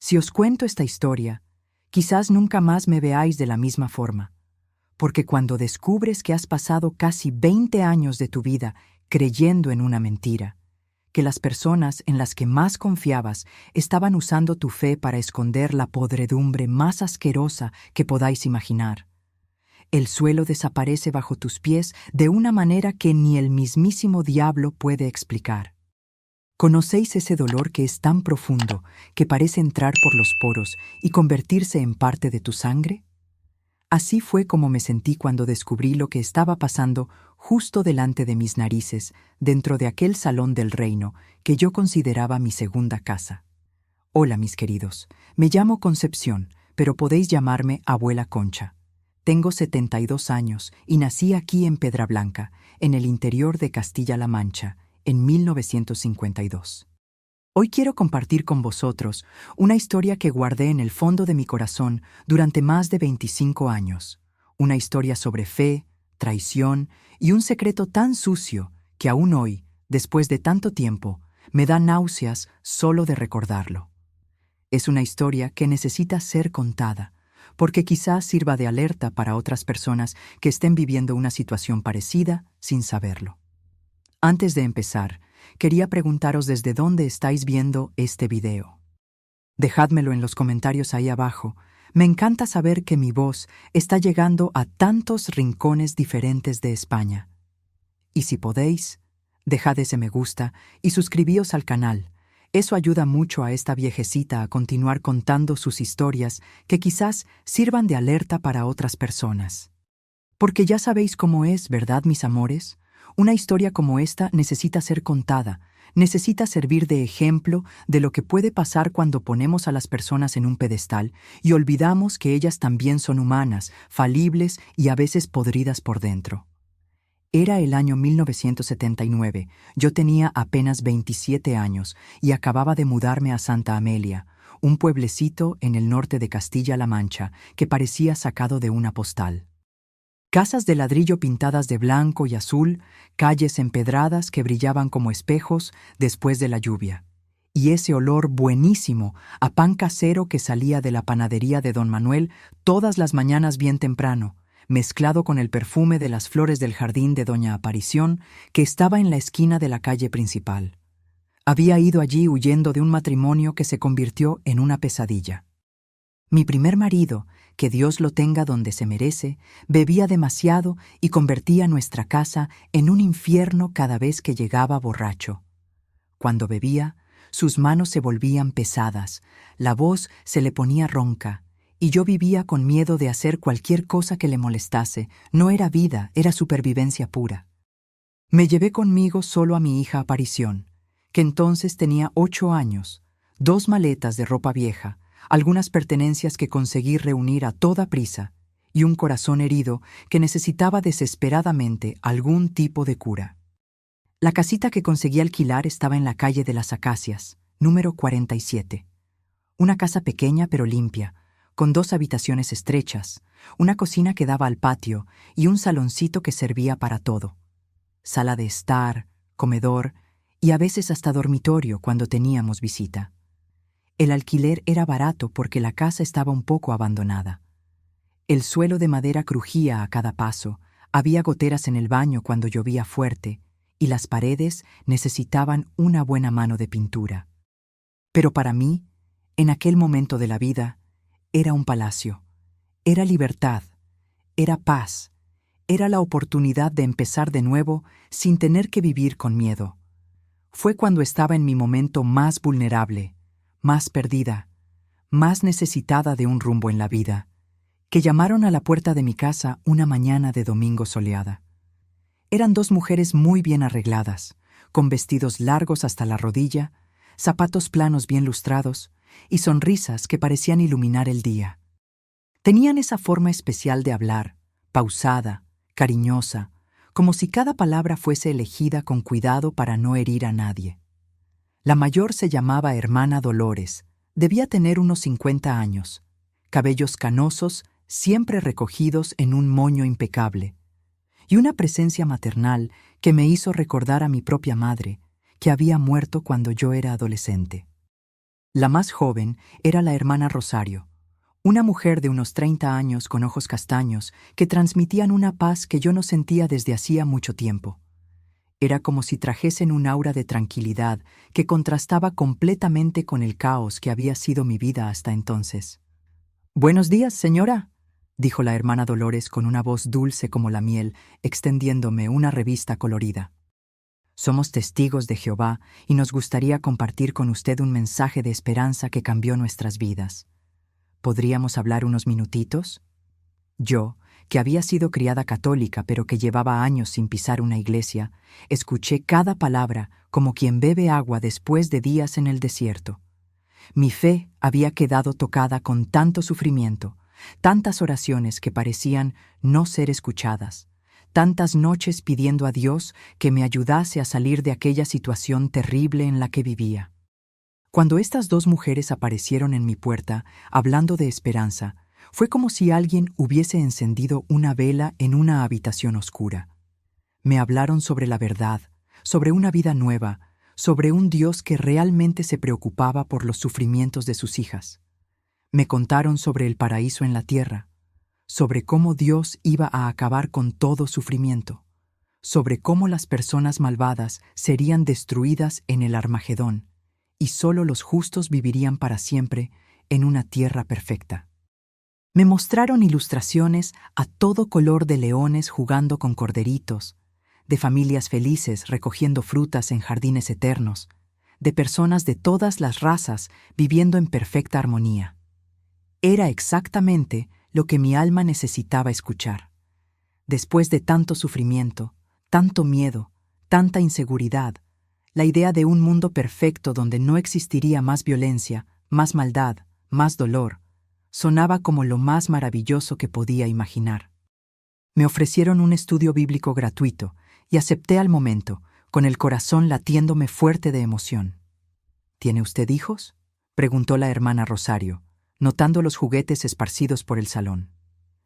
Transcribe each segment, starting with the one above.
Si os cuento esta historia, quizás nunca más me veáis de la misma forma, porque cuando descubres que has pasado casi 20 años de tu vida creyendo en una mentira, que las personas en las que más confiabas estaban usando tu fe para esconder la podredumbre más asquerosa que podáis imaginar, el suelo desaparece bajo tus pies de una manera que ni el mismísimo diablo puede explicar. ¿Conocéis ese dolor que es tan profundo que parece entrar por los poros y convertirse en parte de tu sangre? Así fue como me sentí cuando descubrí lo que estaba pasando justo delante de mis narices, dentro de aquel salón del reino que yo consideraba mi segunda casa. Hola, mis queridos, me llamo Concepción, pero podéis llamarme Abuela Concha. Tengo 72 años y nací aquí en Pedra Blanca, en el interior de Castilla-La Mancha, en 1952. Hoy quiero compartir con vosotros una historia que guardé en el fondo de mi corazón durante más de 25 años. Una historia sobre fe, traición y un secreto tan sucio que aún hoy, después de tanto tiempo, me da náuseas solo de recordarlo. Es una historia que necesita ser contada, porque quizás sirva de alerta para otras personas que estén viviendo una situación parecida sin saberlo. Antes de empezar, quería preguntaros desde dónde estáis viendo este video. Dejádmelo en los comentarios ahí abajo. Me encanta saber que mi voz está llegando a tantos rincones diferentes de España. Y si podéis, dejad ese me gusta y suscribíos al canal. Eso ayuda mucho a esta viejecita a continuar contando sus historias que quizás sirvan de alerta para otras personas. Porque ya sabéis cómo es, ¿verdad, mis amores? Una historia como esta necesita ser contada, necesita servir de ejemplo de lo que puede pasar cuando ponemos a las personas en un pedestal y olvidamos que ellas también son humanas, falibles y a veces podridas por dentro. Era el año 1979, yo tenía apenas 27 años y acababa de mudarme a Santa Amelia, un pueblecito en el norte de Castilla-La Mancha que parecía sacado de una postal. Casas de ladrillo pintadas de blanco y azul, calles empedradas que brillaban como espejos después de la lluvia. Y ese olor buenísimo a pan casero que salía de la panadería de don Manuel todas las mañanas bien temprano, mezclado con el perfume de las flores del jardín de doña Aparición que estaba en la esquina de la calle principal. Había ido allí huyendo de un matrimonio que se convirtió en una pesadilla. Mi primer marido, que Dios lo tenga donde se merece, bebía demasiado y convertía nuestra casa en un infierno cada vez que llegaba borracho. Cuando bebía, sus manos se volvían pesadas, la voz se le ponía ronca, y yo vivía con miedo de hacer cualquier cosa que le molestase. No era vida, era supervivencia pura. Me llevé conmigo solo a mi hija Aparición, que entonces tenía 8 años, 2 maletas de ropa vieja, algunas pertenencias que conseguí reunir a toda prisa y un corazón herido que necesitaba desesperadamente algún tipo de cura. La casita que conseguí alquilar estaba en la calle de las Acacias, número 47. Una casa pequeña pero limpia, con 2 habitaciones estrechas, una cocina que daba al patio y un saloncito que servía para todo. Sala de estar, comedor y a veces hasta dormitorio cuando teníamos visita. El alquiler era barato porque la casa estaba un poco abandonada. El suelo de madera crujía a cada paso, había goteras en el baño cuando llovía fuerte, y las paredes necesitaban una buena mano de pintura. Pero para mí, en aquel momento de la vida, era un palacio, era libertad, era paz, era la oportunidad de empezar de nuevo sin tener que vivir con miedo. Fue cuando estaba en mi momento más vulnerable, más perdida, más necesitada de un rumbo en la vida, que llamaron a la puerta de mi casa una mañana de domingo soleada. Eran 2 mujeres muy bien arregladas, con vestidos largos hasta la rodilla, zapatos planos bien lustrados y sonrisas que parecían iluminar el día. Tenían esa forma especial de hablar, pausada, cariñosa, como si cada palabra fuese elegida con cuidado para no herir a nadie. La mayor se llamaba Hermana Dolores, debía tener unos 50 años, cabellos canosos, siempre recogidos en un moño impecable, y una presencia maternal que me hizo recordar a mi propia madre, que había muerto cuando yo era adolescente. La más joven era la hermana Rosario, una mujer de unos 30 años con ojos castaños que transmitían una paz que yo no sentía desde hacía mucho tiempo. Era como si trajesen un aura de tranquilidad que contrastaba completamente con el caos que había sido mi vida hasta entonces. «Buenos días, señora», dijo la hermana Dolores con una voz dulce como la miel, extendiéndome una revista colorida. «Somos testigos de Jehová y nos gustaría compartir con usted un mensaje de esperanza que cambió nuestras vidas. ¿Podríamos hablar unos minutitos?» Yo, que había sido criada católica pero que llevaba años sin pisar una iglesia, escuché cada palabra como quien bebe agua después de días en el desierto. Mi fe había quedado tocada con tanto sufrimiento, tantas oraciones que parecían no ser escuchadas, tantas noches pidiendo a Dios que me ayudase a salir de aquella situación terrible en la que vivía. Cuando estas dos mujeres aparecieron en mi puerta, hablando de esperanza, fue como si alguien hubiese encendido una vela en una habitación oscura. Me hablaron sobre la verdad, sobre una vida nueva, sobre un Dios que realmente se preocupaba por los sufrimientos de sus hijas. Me contaron sobre el paraíso en la tierra, sobre cómo Dios iba a acabar con todo sufrimiento, sobre cómo las personas malvadas serían destruidas en el Armagedón y solo los justos vivirían para siempre en una tierra perfecta. Me mostraron ilustraciones a todo color de leones jugando con corderitos, de familias felices recogiendo frutas en jardines eternos, de personas de todas las razas viviendo en perfecta armonía. Era exactamente lo que mi alma necesitaba escuchar. Después de tanto sufrimiento, tanto miedo, tanta inseguridad, la idea de un mundo perfecto donde no existiría más violencia, más maldad, más dolor, sonaba como lo más maravilloso que podía imaginar. Me ofrecieron un estudio bíblico gratuito y acepté al momento, con el corazón latiéndome fuerte de emoción. «¿Tiene usted hijos?», preguntó la hermana Rosario, notando los juguetes esparcidos por el salón.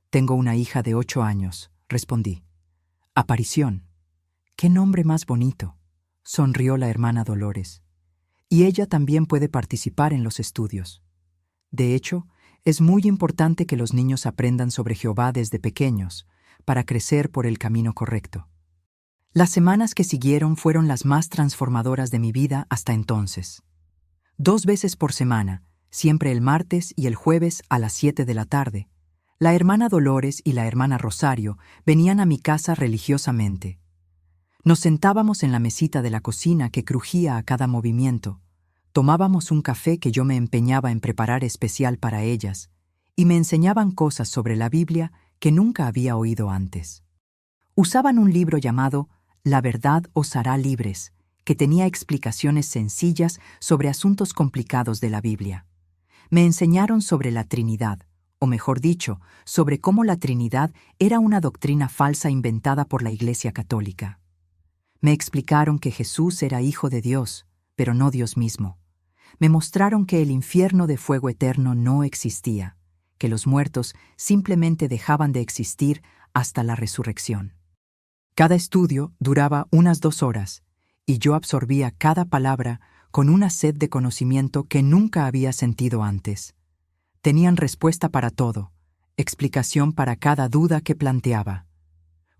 «Tengo una hija de 8 años», respondí. «Aparición. ¡Qué nombre más bonito!», sonrió la hermana Dolores. «Y ella también puede participar en los estudios. De hecho, es muy importante que los niños aprendan sobre Jehová desde pequeños, para crecer por el camino correcto». Las semanas que siguieron fueron las más transformadoras de mi vida hasta entonces. 2 veces por semana, siempre el martes y el jueves a las 7 de la tarde, la hermana Dolores y la hermana Rosario venían a mi casa religiosamente. Nos sentábamos en la mesita de la cocina que crujía a cada movimiento, tomábamos un café que yo me empeñaba en preparar especial para ellas, y me enseñaban cosas sobre la Biblia que nunca había oído antes. Usaban un libro llamado La verdad os hará libres, que tenía explicaciones sencillas sobre asuntos complicados de la Biblia. Me enseñaron sobre la Trinidad, o mejor dicho, sobre cómo la Trinidad era una doctrina falsa inventada por la Iglesia Católica. Me explicaron que Jesús era Hijo de Dios, pero no Dios mismo. Me mostraron que el infierno de fuego eterno no existía, que los muertos simplemente dejaban de existir hasta la resurrección. Cada estudio duraba unas 2 horas, y yo absorbía cada palabra con una sed de conocimiento que nunca había sentido antes. Tenían respuesta para todo, explicación para cada duda que planteaba.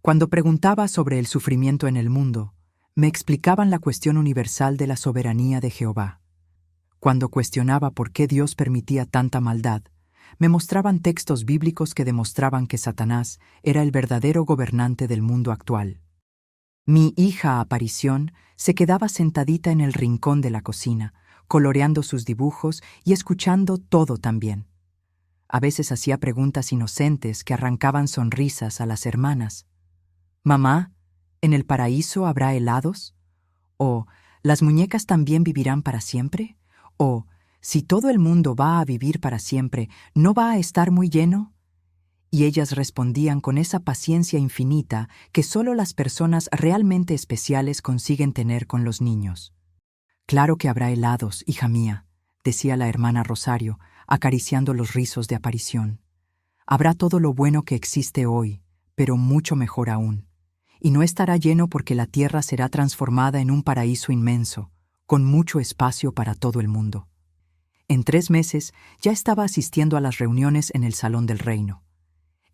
Cuando preguntaba sobre el sufrimiento en el mundo, me explicaban la cuestión universal de la soberanía de Jehová. Cuando cuestionaba por qué Dios permitía tanta maldad, me mostraban textos bíblicos que demostraban que Satanás era el verdadero gobernante del mundo actual. Mi hija Aparición se quedaba sentadita en el rincón de la cocina, coloreando sus dibujos y escuchando todo también. A veces hacía preguntas inocentes que arrancaban sonrisas a las hermanas. «Mamá, ¿en el paraíso habrá helados?», o «¿las muñecas también vivirán para siempre?», o «si todo el mundo va a vivir para siempre, ¿no va a estar muy lleno?». Y ellas respondían con esa paciencia infinita que solo las personas realmente especiales consiguen tener con los niños. «Claro que habrá helados, hija mía», decía la hermana Rosario, acariciando los rizos de Aparición. «Habrá todo lo bueno que existe hoy, pero mucho mejor aún. Y no estará lleno porque la tierra será transformada en un paraíso inmenso, con mucho espacio para todo el mundo». En 3 meses ya estaba asistiendo a las reuniones en el Salón del Reino.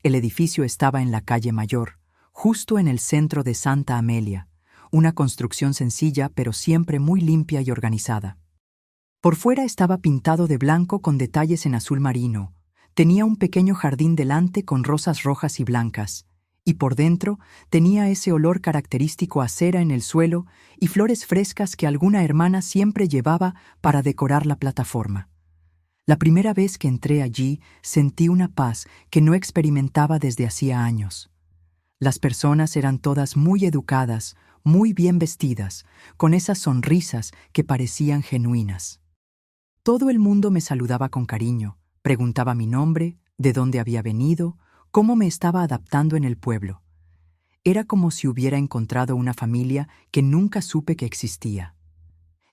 El edificio estaba en la calle Mayor, justo en el centro de Santa Amelia, una construcción sencilla pero siempre muy limpia y organizada. Por fuera estaba pintado de blanco con detalles en azul marino, tenía un pequeño jardín delante con rosas rojas y blancas, y por dentro tenía ese olor característico a cera en el suelo y flores frescas que alguna hermana siempre llevaba para decorar la plataforma. La primera vez que entré allí sentí una paz que no experimentaba desde hacía años. Las personas eran todas muy educadas, muy bien vestidas, con esas sonrisas que parecían genuinas. Todo el mundo me saludaba con cariño, preguntaba mi nombre, de dónde había venido, cómo me estaba adaptando en el pueblo. Era como si hubiera encontrado una familia que nunca supe que existía.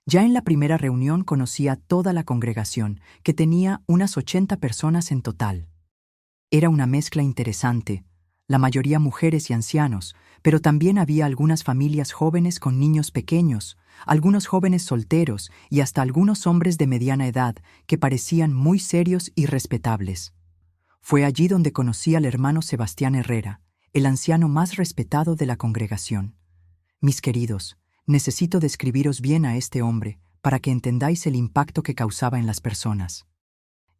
Ya en la primera reunión conocí a toda la congregación, que tenía unas 80 personas en total. Era una mezcla interesante, la mayoría mujeres y ancianos, pero también había algunas familias jóvenes con niños pequeños, algunos jóvenes solteros y hasta algunos hombres de mediana edad que parecían muy serios y respetables. Fue allí donde conocí al hermano Sebastián Herrera, el anciano más respetado de la congregación. Mis queridos, necesito describiros bien a este hombre para que entendáis el impacto que causaba en las personas.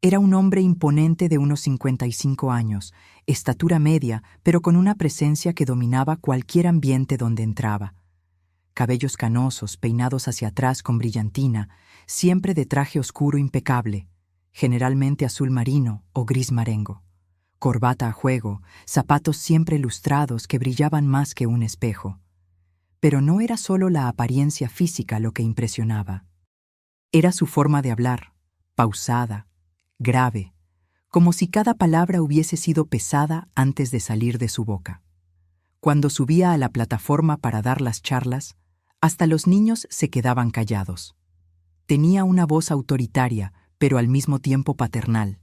Era un hombre imponente de unos 55 años, estatura media, pero con una presencia que dominaba cualquier ambiente donde entraba. Cabellos canosos, peinados hacia atrás con brillantina, siempre de traje oscuro impecable, generalmente azul marino o gris marengo. Corbata a juego, zapatos siempre lustrados que brillaban más que un espejo. Pero no era solo la apariencia física lo que impresionaba. Era su forma de hablar, pausada, grave, como si cada palabra hubiese sido pesada antes de salir de su boca. Cuando subía a la plataforma para dar las charlas, hasta los niños se quedaban callados. Tenía una voz autoritaria, pero al mismo tiempo paternal,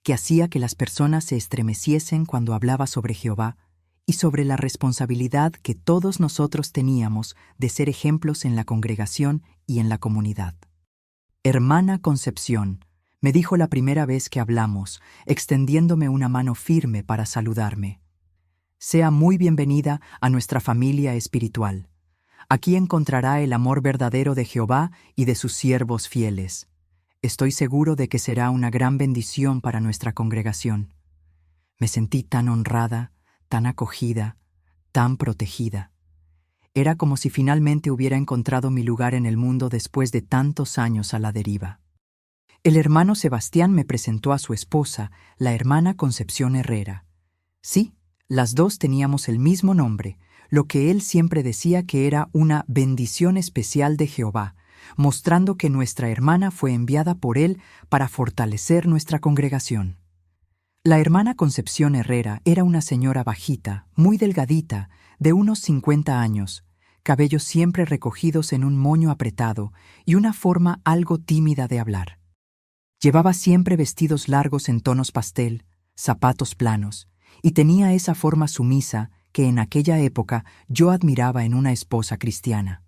que hacía que las personas se estremeciesen cuando hablaba sobre Jehová y sobre la responsabilidad que todos nosotros teníamos de ser ejemplos en la congregación y en la comunidad. Hermana Concepción, me dijo la primera vez que hablamos, extendiéndome una mano firme para saludarme. Sea muy bienvenida a nuestra familia espiritual. Aquí encontrará el amor verdadero de Jehová y de sus siervos fieles. Estoy seguro de que será una gran bendición para nuestra congregación. Me sentí tan honrada, tan acogida, tan protegida. Era como si finalmente hubiera encontrado mi lugar en el mundo después de tantos años a la deriva. El hermano Sebastián me presentó a su esposa, la hermana Concepción Herrera. Sí, las dos teníamos el mismo nombre, lo que él siempre decía que era una bendición especial de Jehová, mostrando que nuestra hermana fue enviada por él para fortalecer nuestra congregación. La hermana Concepción Herrera era una señora bajita, muy delgadita, de unos 50 años, cabellos siempre recogidos en un moño apretado y una forma algo tímida de hablar. Llevaba siempre vestidos largos en tonos pastel, zapatos planos, y tenía esa forma sumisa que en aquella época yo admiraba en una esposa cristiana.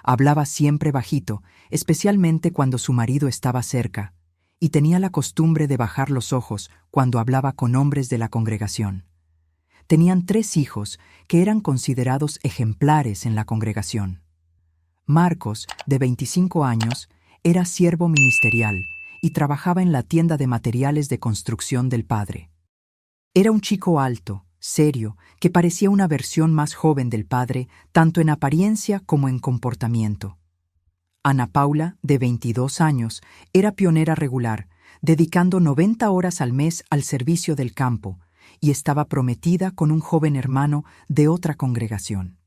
Hablaba siempre bajito, especialmente cuando su marido estaba cerca, y tenía la costumbre de bajar los ojos cuando hablaba con hombres de la congregación. Tenían 3 hijos que eran considerados ejemplares en la congregación. Marcos, de 25 años, era siervo ministerial y trabajaba en la tienda de materiales de construcción del padre. Era un chico alto, serio, que parecía una versión más joven del padre, tanto en apariencia como en comportamiento. Ana Paula, de 22 años, era pionera regular, dedicando 90 horas al mes al servicio del campo, y estaba prometida con un joven hermano de otra congregación.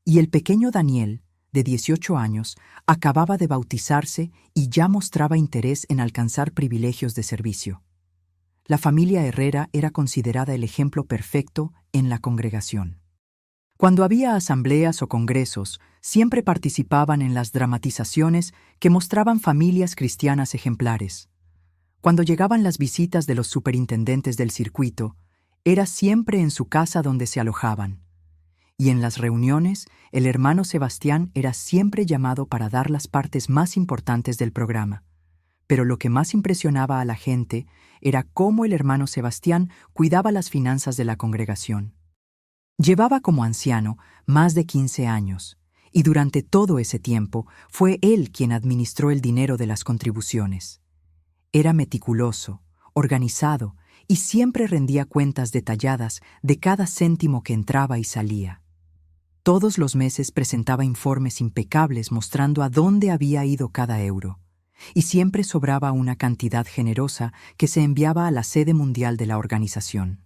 Y el pequeño Daniel, de 18 años, acababa de bautizarse y ya mostraba interés en alcanzar privilegios de servicio. La familia Herrera era considerada el ejemplo perfecto en la congregación. Cuando había asambleas o congresos, siempre participaban en las dramatizaciones que mostraban familias cristianas ejemplares. Cuando llegaban las visitas de los superintendentes del circuito, era siempre en su casa donde se alojaban. Y en las reuniones, el hermano Sebastián era siempre llamado para dar las partes más importantes del programa. Pero lo que más impresionaba a la gente era cómo el hermano Sebastián cuidaba las finanzas de la congregación. Llevaba como anciano más de 15 años, y durante todo ese tiempo fue él quien administró el dinero de las contribuciones. Era meticuloso, organizado, y siempre rendía cuentas detalladas de cada céntimo que entraba y salía. Todos los meses presentaba informes impecables mostrando a dónde había ido cada euro, y siempre sobraba una cantidad generosa que se enviaba a la sede mundial de la organización.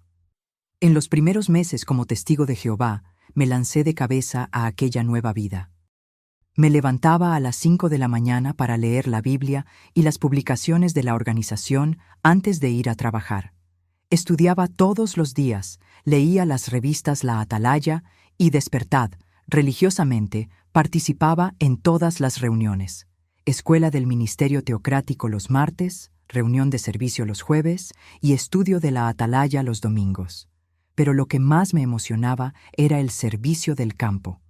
En los primeros meses como testigo de Jehová, me lancé de cabeza a aquella nueva vida. Me levantaba a las 5 de la mañana para leer la Biblia y las publicaciones de la organización antes de ir a trabajar. Estudiaba todos los días, leía las revistas La Atalaya y Despertad. Religiosamente, participaba en todas las reuniones. Escuela del Ministerio Teocrático los martes, reunión de servicio los jueves y estudio de la Atalaya los domingos. Pero lo que más me emocionaba era el servicio del campo.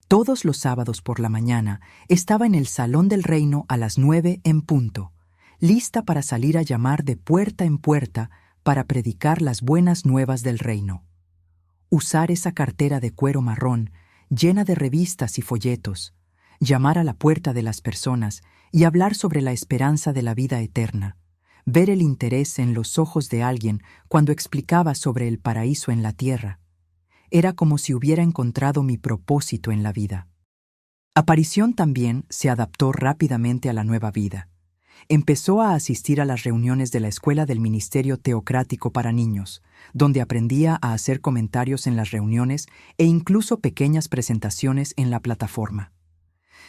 Todos los sábados por la mañana estaba en el Salón del Reino a las 9 en punto, lista para salir a llamar de puerta en puerta para predicar las buenas nuevas del reino. Usar esa cartera de cuero marrón, llena de revistas y folletos, llamar a la puerta de las personas y hablar sobre la esperanza de la vida eterna, ver el interés en los ojos de alguien cuando explicaba sobre el paraíso en la tierra. Era como si hubiera encontrado mi propósito en la vida. Aparición también se adaptó rápidamente a la nueva vida. Empezó a asistir a las reuniones de la Escuela del Ministerio Teocrático para Niños, donde aprendía a hacer comentarios en las reuniones e incluso pequeñas presentaciones en la plataforma.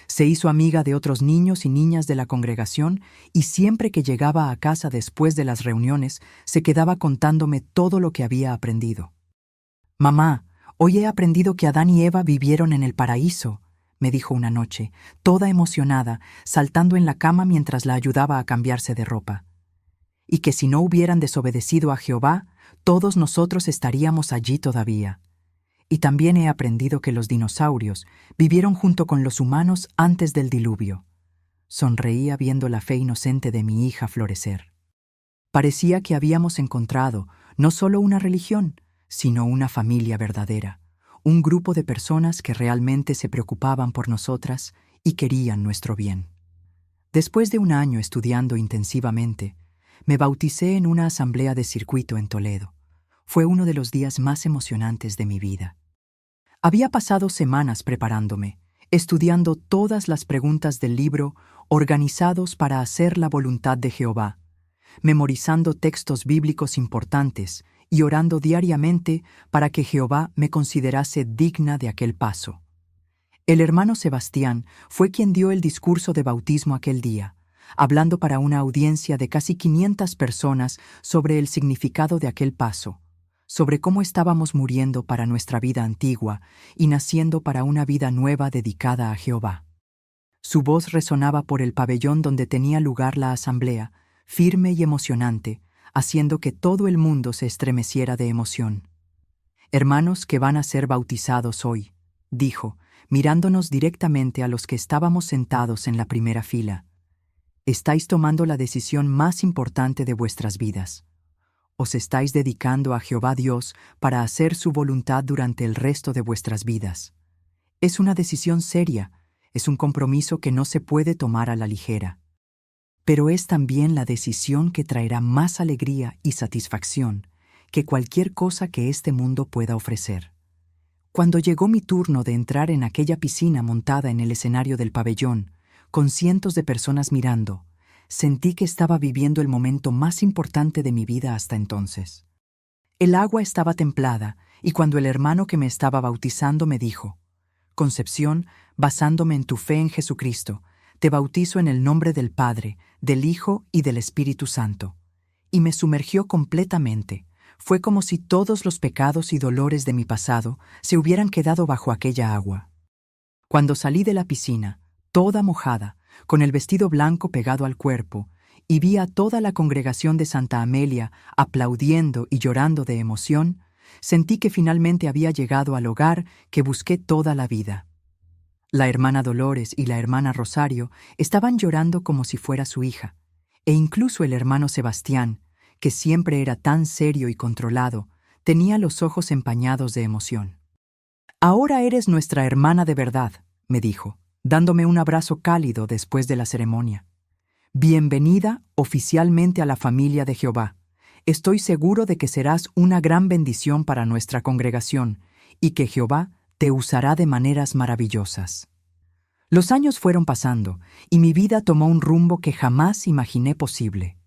Se hizo amiga de otros niños y niñas de la congregación y siempre que llegaba a casa después de las reuniones se quedaba contándome todo lo que había aprendido. «Mamá, hoy he aprendido que Adán y Eva vivieron en el paraíso», me dijo una noche, toda emocionada, saltando en la cama mientras la ayudaba a cambiarse de ropa. «Y que si no hubieran desobedecido a Jehová, todos nosotros estaríamos allí todavía. Y también he aprendido que los dinosaurios vivieron junto con los humanos antes del diluvio». Sonreía viendo la fe inocente de mi hija florecer. Parecía que habíamos encontrado no solo una religión, sino una familia verdadera, un grupo de personas que realmente se preocupaban por nosotras y querían nuestro bien. Después de un año estudiando intensivamente, me bauticé en una asamblea de circuito en Toledo. Fue uno de los días más emocionantes de mi vida. Había pasado semanas preparándome, estudiando todas las preguntas del libro Organizados para hacer la voluntad de Jehová, memorizando textos bíblicos importantes y orando diariamente para que Jehová me considerase digna de aquel paso. El hermano Sebastián fue quien dio el discurso de bautismo aquel día, hablando para una audiencia de casi 500 personas sobre el significado de aquel paso, sobre cómo estábamos muriendo para nuestra vida antigua y naciendo para una vida nueva dedicada a Jehová. Su voz resonaba por el pabellón donde tenía lugar la asamblea, firme y emocionante, haciendo que todo el mundo se estremeciera de emoción. «Hermanos que van a ser bautizados hoy», dijo, mirándonos directamente a los que estábamos sentados en la primera fila, «estáis tomando la decisión más importante de vuestras vidas. Os estáis dedicando a Jehová Dios para hacer su voluntad durante el resto de vuestras vidas. Es una decisión seria, es un compromiso que no se puede tomar a la ligera. Pero es también la decisión que traerá más alegría y satisfacción que cualquier cosa que este mundo pueda ofrecer». Cuando llegó mi turno de entrar en aquella piscina montada en el escenario del pabellón, con cientos de personas mirando, sentí que estaba viviendo el momento más importante de mi vida hasta entonces. El agua estaba templada y cuando el hermano que me estaba bautizando me dijo: «Concepción, basándome en tu fe en Jesucristo, te bautizo en el nombre del Padre, del Hijo y del Espíritu Santo». Y me sumergió completamente. Fue como si todos los pecados y dolores de mi pasado se hubieran quedado bajo aquella agua. Cuando salí de la piscina, toda mojada, con el vestido blanco pegado al cuerpo, y vi a toda la congregación de Santa Amelia aplaudiendo y llorando de emoción, sentí que finalmente había llegado al hogar que busqué toda la vida. La hermana Dolores y la hermana Rosario estaban llorando como si fuera su hija, E incluso el hermano Sebastián, que siempre era tan serio y controlado, tenía los ojos empañados de emoción. «Ahora eres nuestra hermana de verdad», me dijo, dándome un abrazo cálido después de la ceremonia. «Bienvenida oficialmente a la familia de Jehová. Estoy seguro de que serás una gran bendición para nuestra congregación y que Jehová te usará de maneras maravillosas». Los años fueron pasando y mi vida tomó un rumbo que jamás imaginé posible.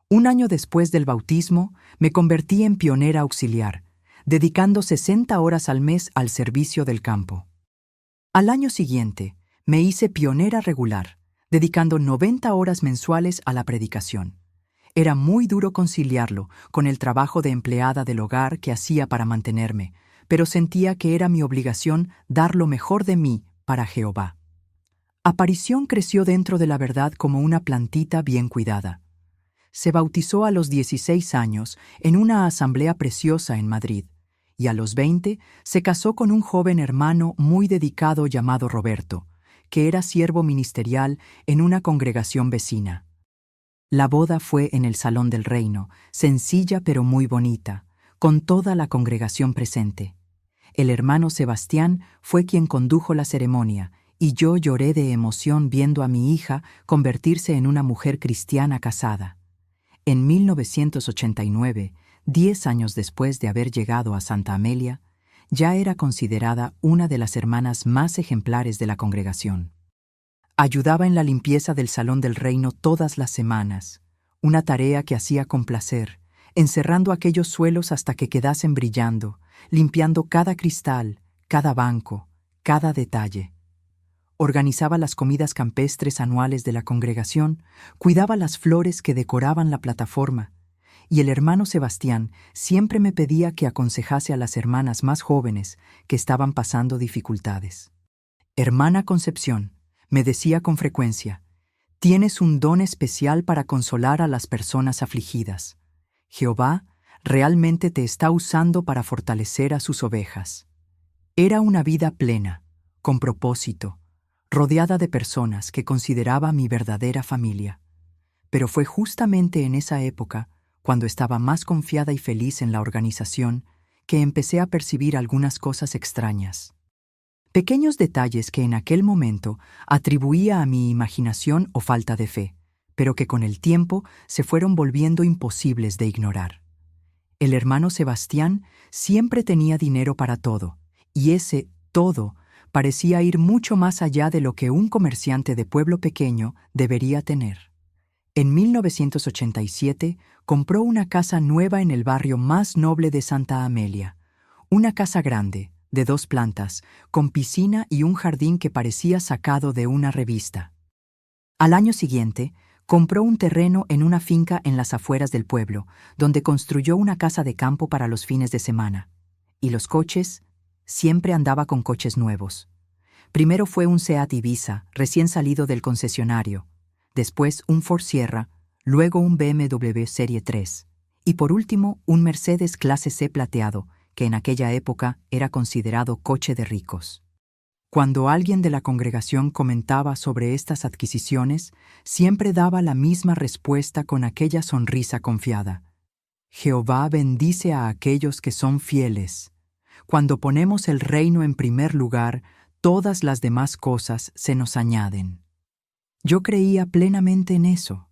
Un año después del bautismo, me convertí en pionera auxiliar, dedicando 60 horas al mes al servicio del campo. Al año siguiente, me hice pionera regular, dedicando 90 horas mensuales a la predicación. Era muy duro conciliarlo con el trabajo de empleada del hogar que hacía para mantenerme, pero sentía que era mi obligación dar lo mejor de mí para Jehová. Aparición creció dentro de la verdad como una plantita bien cuidada. Se bautizó a los 16 años en una asamblea preciosa en Madrid, y a los 20 se casó con un joven hermano muy dedicado llamado Roberto, que era siervo ministerial en una congregación vecina. La boda fue en el Salón del Reino, sencilla pero muy bonita, con toda la congregación presente. El hermano Sebastián fue quien condujo la ceremonia, y yo lloré de emoción viendo a mi hija convertirse en una mujer cristiana casada. En 1989, 10 años después de haber llegado a Santa Amelia, ya era considerada una de las hermanas más ejemplares de la congregación. Ayudaba en la limpieza del Salón del Reino todas las semanas, una tarea que hacía con placer, encerrando aquellos suelos hasta que quedasen brillando, limpiando cada cristal, cada banco, cada detalle. Organizaba las comidas campestres anuales de la congregación, cuidaba las flores que decoraban la plataforma, y el hermano Sebastián siempre me pedía que aconsejase a las hermanas más jóvenes que estaban pasando dificultades. «Hermana Concepción», me decía con frecuencia, «tienes un don especial para consolar a las personas afligidas. Jehová realmente te está usando para fortalecer a sus ovejas». Era una vida plena, con propósito, rodeada de personas que consideraba mi verdadera familia. Pero fue justamente en esa época, cuando estaba más confiada y feliz en la organización, que empecé a percibir algunas cosas extrañas. Pequeños detalles que en aquel momento atribuía a mi imaginación o falta de fe, pero que con el tiempo se fueron volviendo imposibles de ignorar. El hermano Sebastián siempre tenía dinero para todo, y ese todo parecía ir mucho más allá de lo que un comerciante de pueblo pequeño debería tener. En 1987 compró una casa nueva en el barrio más noble de Santa Amelia, una casa grande, de 2 plantas, con piscina y un jardín que parecía sacado de una revista. Al año siguiente, compró un terreno en una finca en las afueras del pueblo, donde construyó una casa de campo para los fines de semana. Y los coches, siempre andaba con coches nuevos. Primero fue un Seat Ibiza, recién salido del concesionario, después un Ford Sierra, luego un BMW Serie 3, y por último un Mercedes Clase C plateado, que en aquella época era considerado coche de ricos. Cuando alguien de la congregación comentaba sobre estas adquisiciones, siempre daba la misma respuesta con aquella sonrisa confiada. «Jehová bendice a aquellos que son fieles. Cuando ponemos el reino en primer lugar, todas las demás cosas se nos añaden». Yo creía plenamente en eso.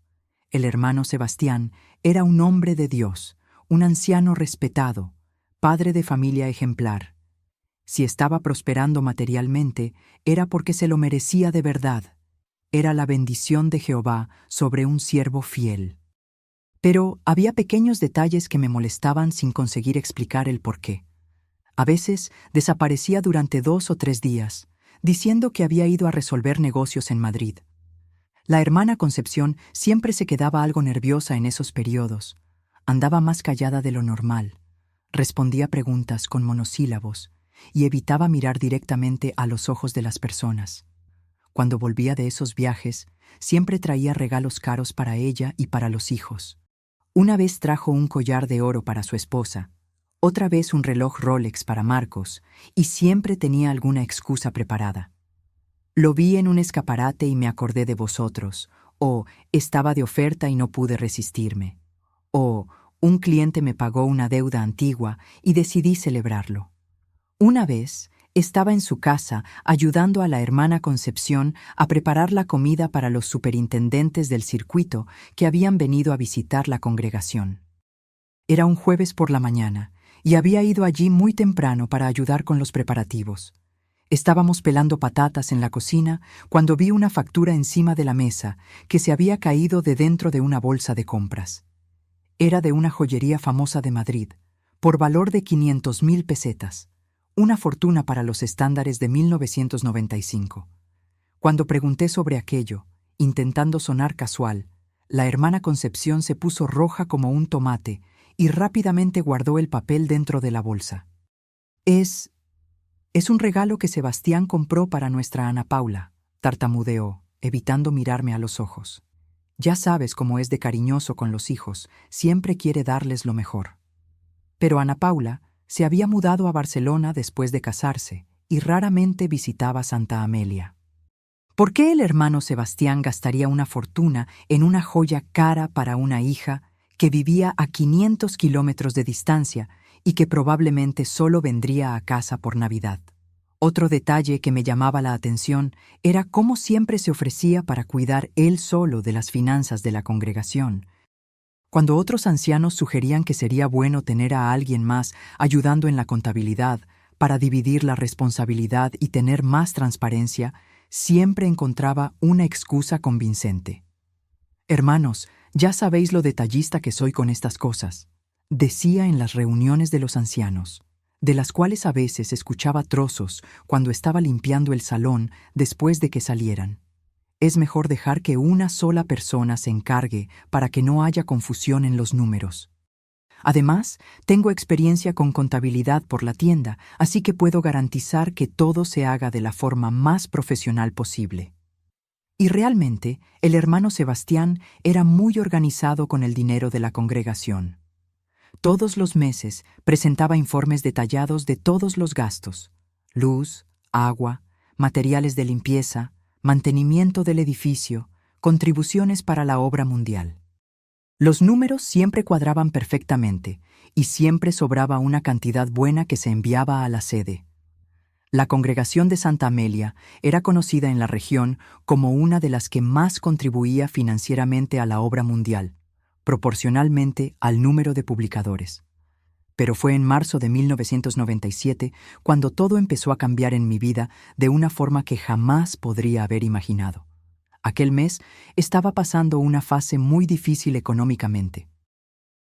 El hermano Sebastián era un hombre de Dios, un anciano respetado, padre de familia ejemplar. Si estaba prosperando materialmente, era porque se lo merecía de verdad. Era la bendición de Jehová sobre un siervo fiel. Pero había pequeños detalles que me molestaban sin conseguir explicar el porqué. A veces desaparecía durante 2 o 3 días, diciendo que había ido a resolver negocios en Madrid. La hermana Concepción siempre se quedaba algo nerviosa en esos periodos. Andaba más callada de lo normal. Respondía preguntas con monosílabos y evitaba mirar directamente a los ojos de las personas. Cuando volvía de esos viajes, siempre traía regalos caros para ella y para los hijos. Una vez trajo un collar de oro para su esposa, otra vez un reloj Rolex para Marcos, y siempre tenía alguna excusa preparada. Lo vi en un escaparate y me acordé de vosotros, o estaba de oferta y no pude resistirme, o un cliente me pagó una deuda antigua y decidí celebrarlo. Una vez, estaba en su casa ayudando a la hermana Concepción a preparar la comida para los superintendentes del circuito que habían venido a visitar la congregación. Era un jueves por la mañana y había ido allí muy temprano para ayudar con los preparativos. Estábamos pelando patatas en la cocina cuando vi una factura encima de la mesa que se había caído de dentro de una bolsa de compras. Era de una joyería famosa de Madrid, por valor de 500.000 pesetas. Una fortuna para los estándares de 1995. Cuando pregunté sobre aquello, intentando sonar casual, la hermana Concepción se puso roja como un tomate y rápidamente guardó el papel dentro de la bolsa. Es un regalo que Sebastián compró para nuestra Ana Paula, tartamudeó, evitando mirarme a los ojos. Ya sabes cómo es de cariñoso con los hijos, siempre quiere darles lo mejor. Pero Ana Paula se había mudado a Barcelona después de casarse y raramente visitaba Santa Amelia. ¿Por qué el hermano Sebastián gastaría una fortuna en una joya cara para una hija que vivía a 500 kilómetros de distancia y que probablemente solo vendría a casa por Navidad? Otro detalle que me llamaba la atención era cómo siempre se ofrecía para cuidar él solo de las finanzas de la congregación. Cuando otros ancianos sugerían que sería bueno tener a alguien más ayudando en la contabilidad para dividir la responsabilidad y tener más transparencia, siempre encontraba una excusa convincente. «Hermanos, ya sabéis lo detallista que soy con estas cosas», decía en las reuniones de los ancianos, de las cuales a veces escuchaba trozos cuando estaba limpiando el salón después de que salieran. Es mejor dejar que una sola persona se encargue para que no haya confusión en los números. Además, tengo experiencia con contabilidad por la tienda, así que puedo garantizar que todo se haga de la forma más profesional posible. Y realmente, el hermano Sebastián era muy organizado con el dinero de la congregación. Todos los meses presentaba informes detallados de todos los gastos: luz, agua, materiales de limpieza, mantenimiento del edificio, contribuciones para la obra mundial. Los números siempre cuadraban perfectamente y siempre sobraba una cantidad buena que se enviaba a la sede. La congregación de Santa Amelia era conocida en la región como una de las que más contribuía financieramente a la obra mundial, proporcionalmente al número de publicadores. Pero fue en marzo de 1997 cuando todo empezó a cambiar en mi vida de una forma que jamás podría haber imaginado. Aquel mes estaba pasando una fase muy difícil económicamente.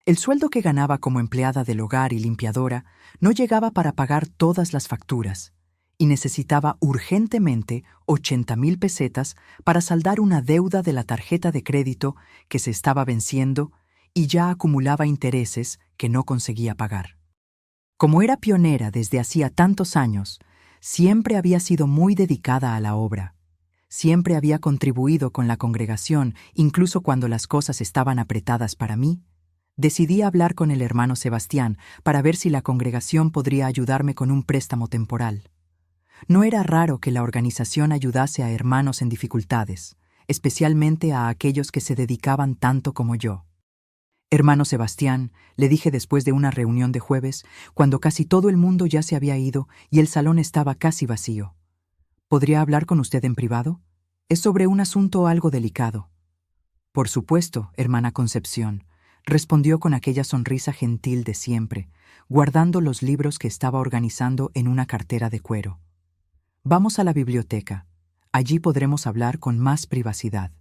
El sueldo que ganaba como empleada del hogar y limpiadora no llegaba para pagar todas las facturas y necesitaba urgentemente 80.000 pesetas para saldar una deuda de la tarjeta de crédito que se estaba venciendo y ya acumulaba intereses que no conseguía pagar. Como era pionera desde hacía tantos años, siempre había sido muy dedicada a la obra. Siempre había contribuido con la congregación, incluso cuando las cosas estaban apretadas para mí. Decidí hablar con el hermano Sebastián para ver si la congregación podría ayudarme con un préstamo temporal. No era raro que la organización ayudase a hermanos en dificultades, especialmente a aquellos que se dedicaban tanto como yo. «Hermano Sebastián», le dije después de una reunión de jueves, cuando casi todo el mundo ya se había ido y el salón estaba casi vacío. «¿Podría hablar con usted en privado? Es sobre un asunto algo delicado». «Por supuesto, hermana Concepción», respondió con aquella sonrisa gentil de siempre, guardando los libros que estaba organizando en una cartera de cuero. «Vamos a la biblioteca. Allí podremos hablar con más privacidad».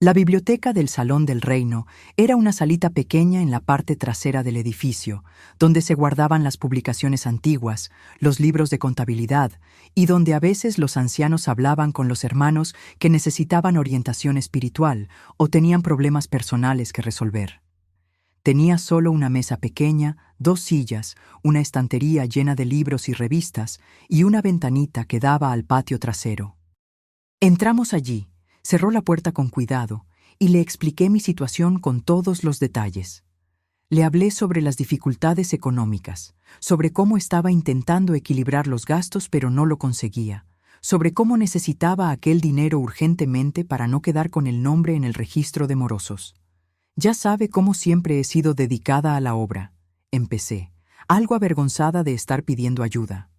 La biblioteca del Salón del Reino era una salita pequeña en la parte trasera del edificio, donde se guardaban las publicaciones antiguas, los libros de contabilidad, y donde a veces los ancianos hablaban con los hermanos que necesitaban orientación espiritual o tenían problemas personales que resolver. Tenía solo una mesa pequeña, 2 sillas, una estantería llena de libros y revistas y una ventanita que daba al patio trasero. Entramos allí. Cerró la puerta con cuidado y le expliqué mi situación con todos los detalles. Le hablé sobre las dificultades económicas, sobre cómo estaba intentando equilibrar los gastos pero no lo conseguía, sobre cómo necesitaba aquel dinero urgentemente para no quedar con el nombre en el registro de morosos. Ya sabe cómo siempre he sido dedicada a la obra. Empecé, algo avergonzada de estar pidiendo ayuda.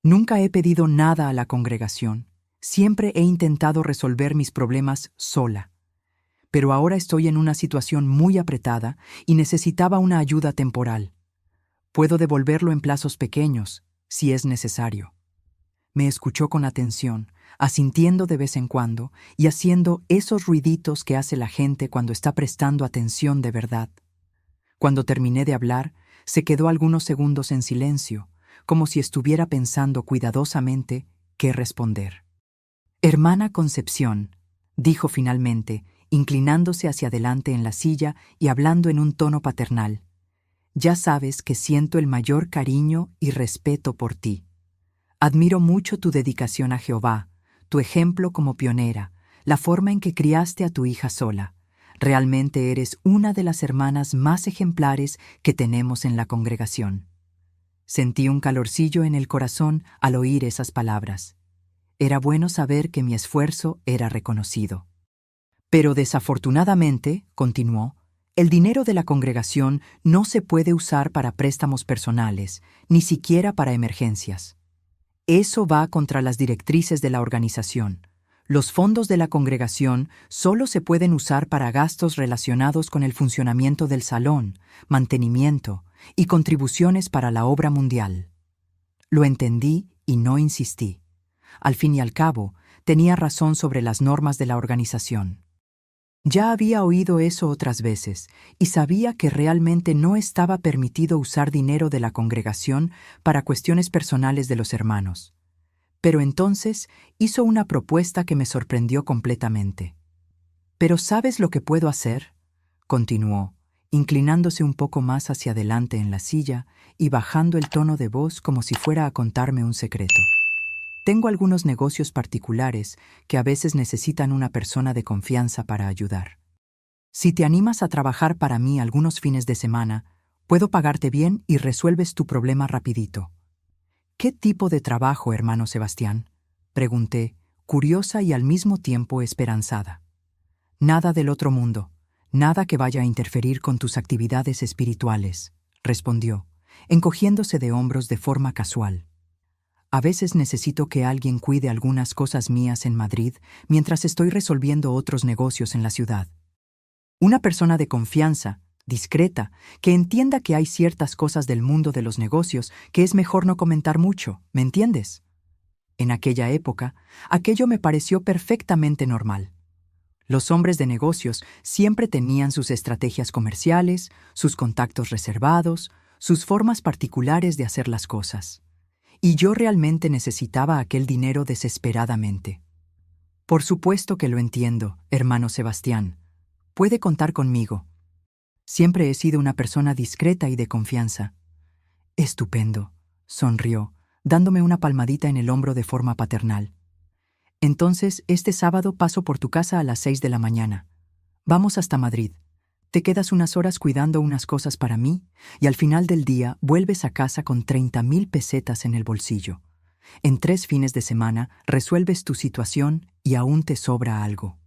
Nunca he pedido nada a la congregación. Siempre he intentado resolver mis problemas sola. Pero ahora estoy en una situación muy apretada y necesitaba una ayuda temporal. Puedo devolverlo en plazos pequeños, si es necesario. Me escuchó con atención, asintiendo de vez en cuando y haciendo esos ruiditos que hace la gente cuando está prestando atención de verdad. Cuando terminé de hablar, se quedó algunos segundos en silencio, como si estuviera pensando cuidadosamente qué responder. «Hermana Concepción», dijo finalmente, inclinándose hacia adelante en la silla y hablando en un tono paternal, «ya sabes que siento el mayor cariño y respeto por ti. Admiro mucho tu dedicación a Jehová, tu ejemplo como pionera, la forma en que criaste a tu hija sola. Realmente eres una de las hermanas más ejemplares que tenemos en la congregación». Sentí un calorcillo en el corazón al oír esas palabras. Era bueno saber que mi esfuerzo era reconocido. Pero desafortunadamente, continuó, el dinero de la congregación no se puede usar para préstamos personales, ni siquiera para emergencias. Eso va contra las directrices de la organización. Los fondos de la congregación solo se pueden usar para gastos relacionados con el funcionamiento del salón, mantenimiento y contribuciones para la obra mundial. Lo entendí y no insistí. Al fin y al cabo, tenía razón sobre las normas de la organización. Ya había oído eso otras veces y sabía que realmente no estaba permitido usar dinero de la congregación para cuestiones personales de los hermanos. Pero entonces hizo una propuesta que me sorprendió completamente. «¿Pero sabes lo que puedo hacer?», continuó, inclinándose un poco más hacia adelante en la silla y bajando el tono de voz como si fuera a contarme un secreto. «Tengo algunos negocios particulares que a veces necesitan una persona de confianza para ayudar. Si te animas a trabajar para mí algunos fines de semana, puedo pagarte bien y resuelves tu problema rapidito». «¿Qué tipo de trabajo, hermano Sebastián?», pregunté, curiosa y al mismo tiempo esperanzada. «Nada del otro mundo, nada que vaya a interferir con tus actividades espirituales», respondió, encogiéndose de hombros de forma casual. «A veces necesito que alguien cuide algunas cosas mías en Madrid mientras estoy resolviendo otros negocios en la ciudad. Una persona de confianza, discreta, que entienda que hay ciertas cosas del mundo de los negocios que es mejor no comentar mucho, ¿me entiendes?». En aquella época, aquello me pareció perfectamente normal. Los hombres de negocios siempre tenían sus estrategias comerciales, sus contactos reservados, sus formas particulares de hacer las cosas. Y yo realmente necesitaba aquel dinero desesperadamente. «Por supuesto que lo entiendo, hermano Sebastián. Puede contar conmigo. Siempre he sido una persona discreta y de confianza». «Estupendo», sonrió, dándome una palmadita en el hombro de forma paternal. «Entonces, este sábado paso por tu casa a las 6 de la mañana. Vamos hasta Madrid. Te quedas unas horas cuidando unas cosas para mí y al final del día vuelves a casa con 30,000 pesetas en el bolsillo. En 3 fines de semana resuelves tu situación y aún te sobra algo».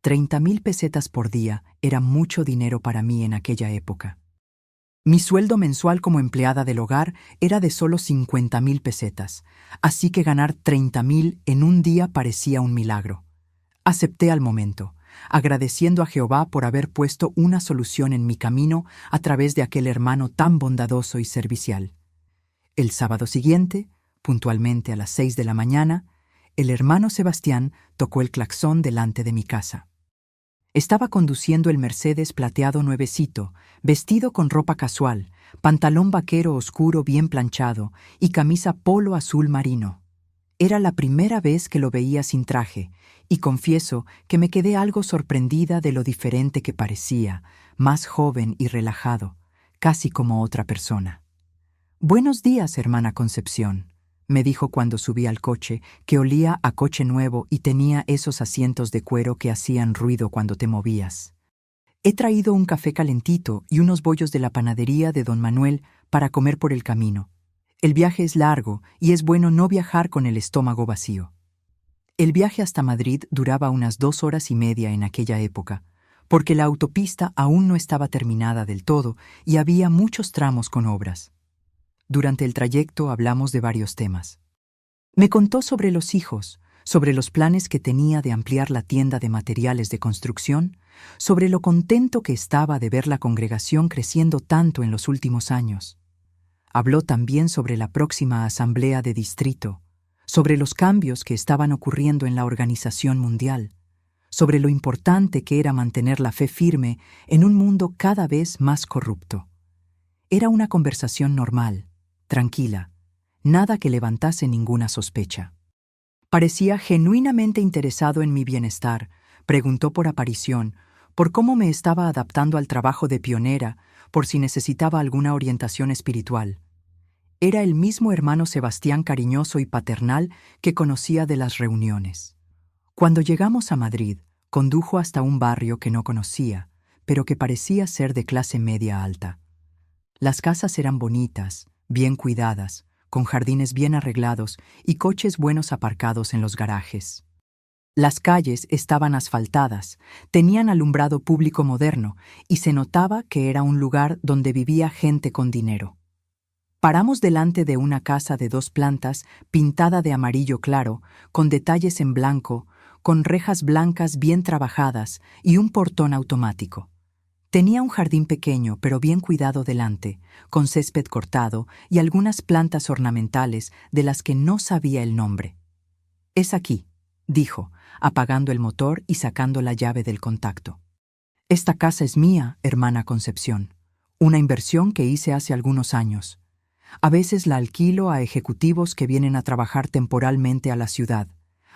30,000 pesetas por día era mucho dinero para mí en aquella época. Mi sueldo mensual como empleada del hogar era de solo 50,000 pesetas, así que ganar 30,000 en un día parecía un milagro. Acepté al momento, agradeciendo a Jehová por haber puesto una solución en mi camino a través de aquel hermano tan bondadoso y servicial. El sábado siguiente, puntualmente a las 6 de la mañana, el hermano Sebastián tocó el claxon delante de mi casa. Estaba conduciendo el Mercedes plateado nuevecito, vestido con ropa casual, pantalón vaquero oscuro bien planchado y camisa polo azul marino. Era la primera vez que lo veía sin traje, y confieso que me quedé algo sorprendida de lo diferente que parecía, más joven y relajado, casi como otra persona. «Buenos días, hermana Concepción», me dijo cuando subí al coche, que olía a coche nuevo y tenía esos asientos de cuero que hacían ruido cuando te movías. «He traído un café calentito y unos bollos de la panadería de don Manuel para comer por el camino. El viaje es largo y es bueno no viajar con el estómago vacío. El viaje hasta Madrid duraba unas 2 horas y media en aquella época, porque la autopista aún no estaba terminada del todo y había muchos tramos con obras. Durante el trayecto hablamos de varios temas. Me contó sobre los hijos, sobre los planes que tenía de ampliar la tienda de materiales de construcción, sobre lo contento que estaba de ver la congregación creciendo tanto en los últimos años. Habló también sobre la próxima asamblea de distrito, sobre los cambios que estaban ocurriendo en la organización mundial, sobre lo importante que era mantener la fe firme en un mundo cada vez más corrupto. Era una conversación normal, tranquila, nada que levantase ninguna sospecha. Parecía genuinamente interesado en mi bienestar, preguntó por aparición, por cómo me estaba adaptando al trabajo de pionera, por si necesitaba alguna orientación espiritual. Era el mismo hermano Sebastián cariñoso y paternal que conocía de las reuniones. Cuando llegamos a Madrid, condujo hasta un barrio que no conocía, pero que parecía ser de clase media alta. Las casas eran bonitas, bien cuidadas, con jardines bien arreglados y coches buenos aparcados en los garajes. Las calles estaban asfaltadas, tenían alumbrado público moderno y se notaba que era un lugar donde vivía gente con dinero. Paramos delante de una casa de 2 plantas pintada de amarillo claro, con detalles en blanco, con rejas blancas bien trabajadas y un portón automático. Tenía un jardín pequeño pero bien cuidado delante, con césped cortado y algunas plantas ornamentales de las que no sabía el nombre. «Es aquí», dijo, apagando el motor y sacando la llave del contacto. «Esta casa es mía, hermana Concepción, una inversión que hice hace algunos años. A veces la alquilo a ejecutivos que vienen a trabajar temporalmente a la ciudad.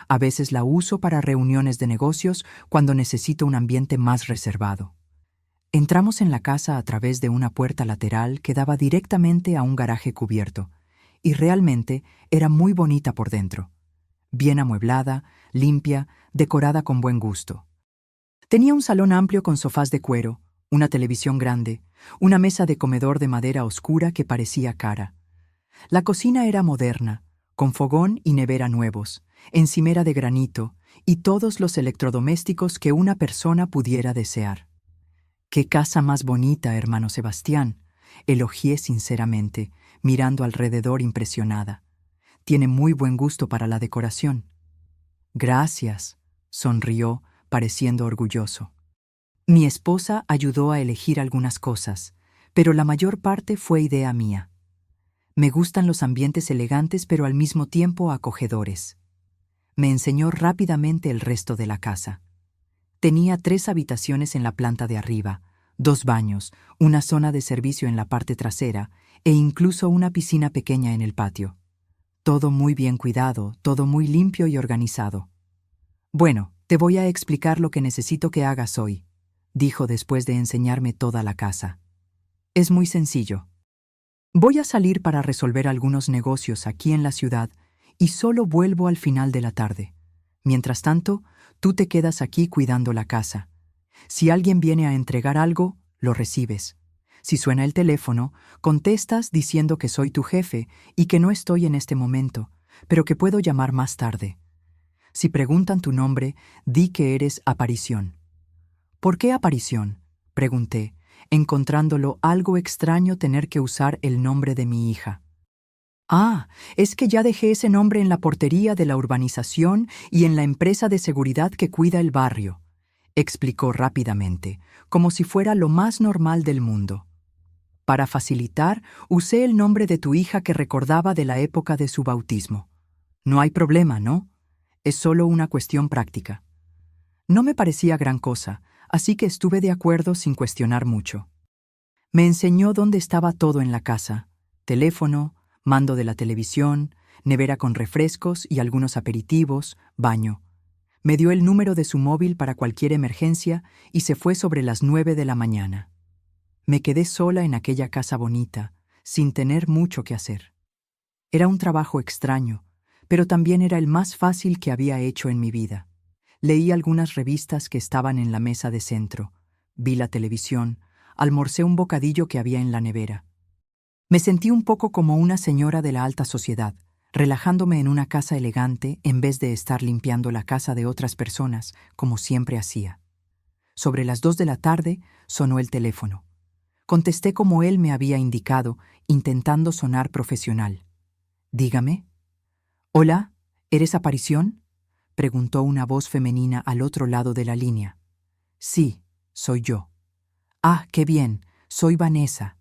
A veces la uso para reuniones de negocios cuando necesito un ambiente más reservado». Entramos en la casa a través de una puerta lateral que daba directamente a un garaje cubierto, y realmente era muy bonita por dentro. Bien amueblada, limpia, decorada con buen gusto. Tenía un salón amplio con sofás de cuero, una televisión grande, una mesa de comedor de madera oscura que parecía cara. La cocina era moderna, con fogón y nevera nuevos, encimera de granito y todos los electrodomésticos que una persona pudiera desear. «¡Qué casa más bonita, hermano Sebastián!», elogié sinceramente, mirando alrededor impresionada. «Tiene muy buen gusto para la decoración». «Gracias», sonrió, pareciendo orgulloso. Mi esposa ayudó a elegir algunas cosas, pero la mayor parte fue idea mía. Me gustan los ambientes elegantes pero al mismo tiempo acogedores. Me enseñó rápidamente el resto de la casa. Tenía 3 habitaciones en la planta de arriba, 2 baños, una zona de servicio en la parte trasera e incluso una piscina pequeña en el patio. Todo muy bien cuidado, todo muy limpio y organizado. «Bueno, te voy a explicar lo que necesito que hagas hoy», dijo después de enseñarme toda la casa. «Es muy sencillo. Voy a salir para resolver algunos negocios aquí en la ciudad y solo vuelvo al final de la tarde. Mientras tanto, tú te quedas aquí cuidando la casa. Si alguien viene a entregar algo, lo recibes. Si suena el teléfono, contestas diciendo que soy tu jefe y que no estoy en este momento, pero que puedo llamar más tarde. Si preguntan tu nombre, di que eres Aparición». «¿Por qué Aparición?», pregunté, encontrándolo algo extraño tener que usar el nombre de mi hija. «Ah, es que ya dejé ese nombre en la portería de la urbanización y en la empresa de seguridad que cuida el barrio», explicó rápidamente, como si fuera lo más normal del mundo. «Para facilitar, usé el nombre de tu hija que recordaba de la época de su bautismo. No hay problema, ¿no? Es solo una cuestión práctica». No me parecía gran cosa, así que estuve de acuerdo sin cuestionar mucho. Me enseñó dónde estaba todo en la casa: teléfono, mando de la televisión, nevera con refrescos y algunos aperitivos, baño. Me dio el número de su móvil para cualquier emergencia y se fue sobre las 9 de la mañana. Me quedé sola en aquella casa bonita, sin tener mucho que hacer. Era un trabajo extraño, pero también era el más fácil que había hecho en mi vida. Leí algunas revistas que estaban en la mesa de centro, vi la televisión, almorcé un bocadillo que había en la nevera. Me sentí un poco como una señora de la alta sociedad, relajándome en una casa elegante en vez de estar limpiando la casa de otras personas, como siempre hacía. Sobre las 2 de la tarde sonó el teléfono. Contesté como él me había indicado, intentando sonar profesional. «Dígame». «Hola, ¿eres Aparición?», preguntó una voz femenina al otro lado de la línea. «Sí, soy yo». «Ah, qué bien, soy Vanessa.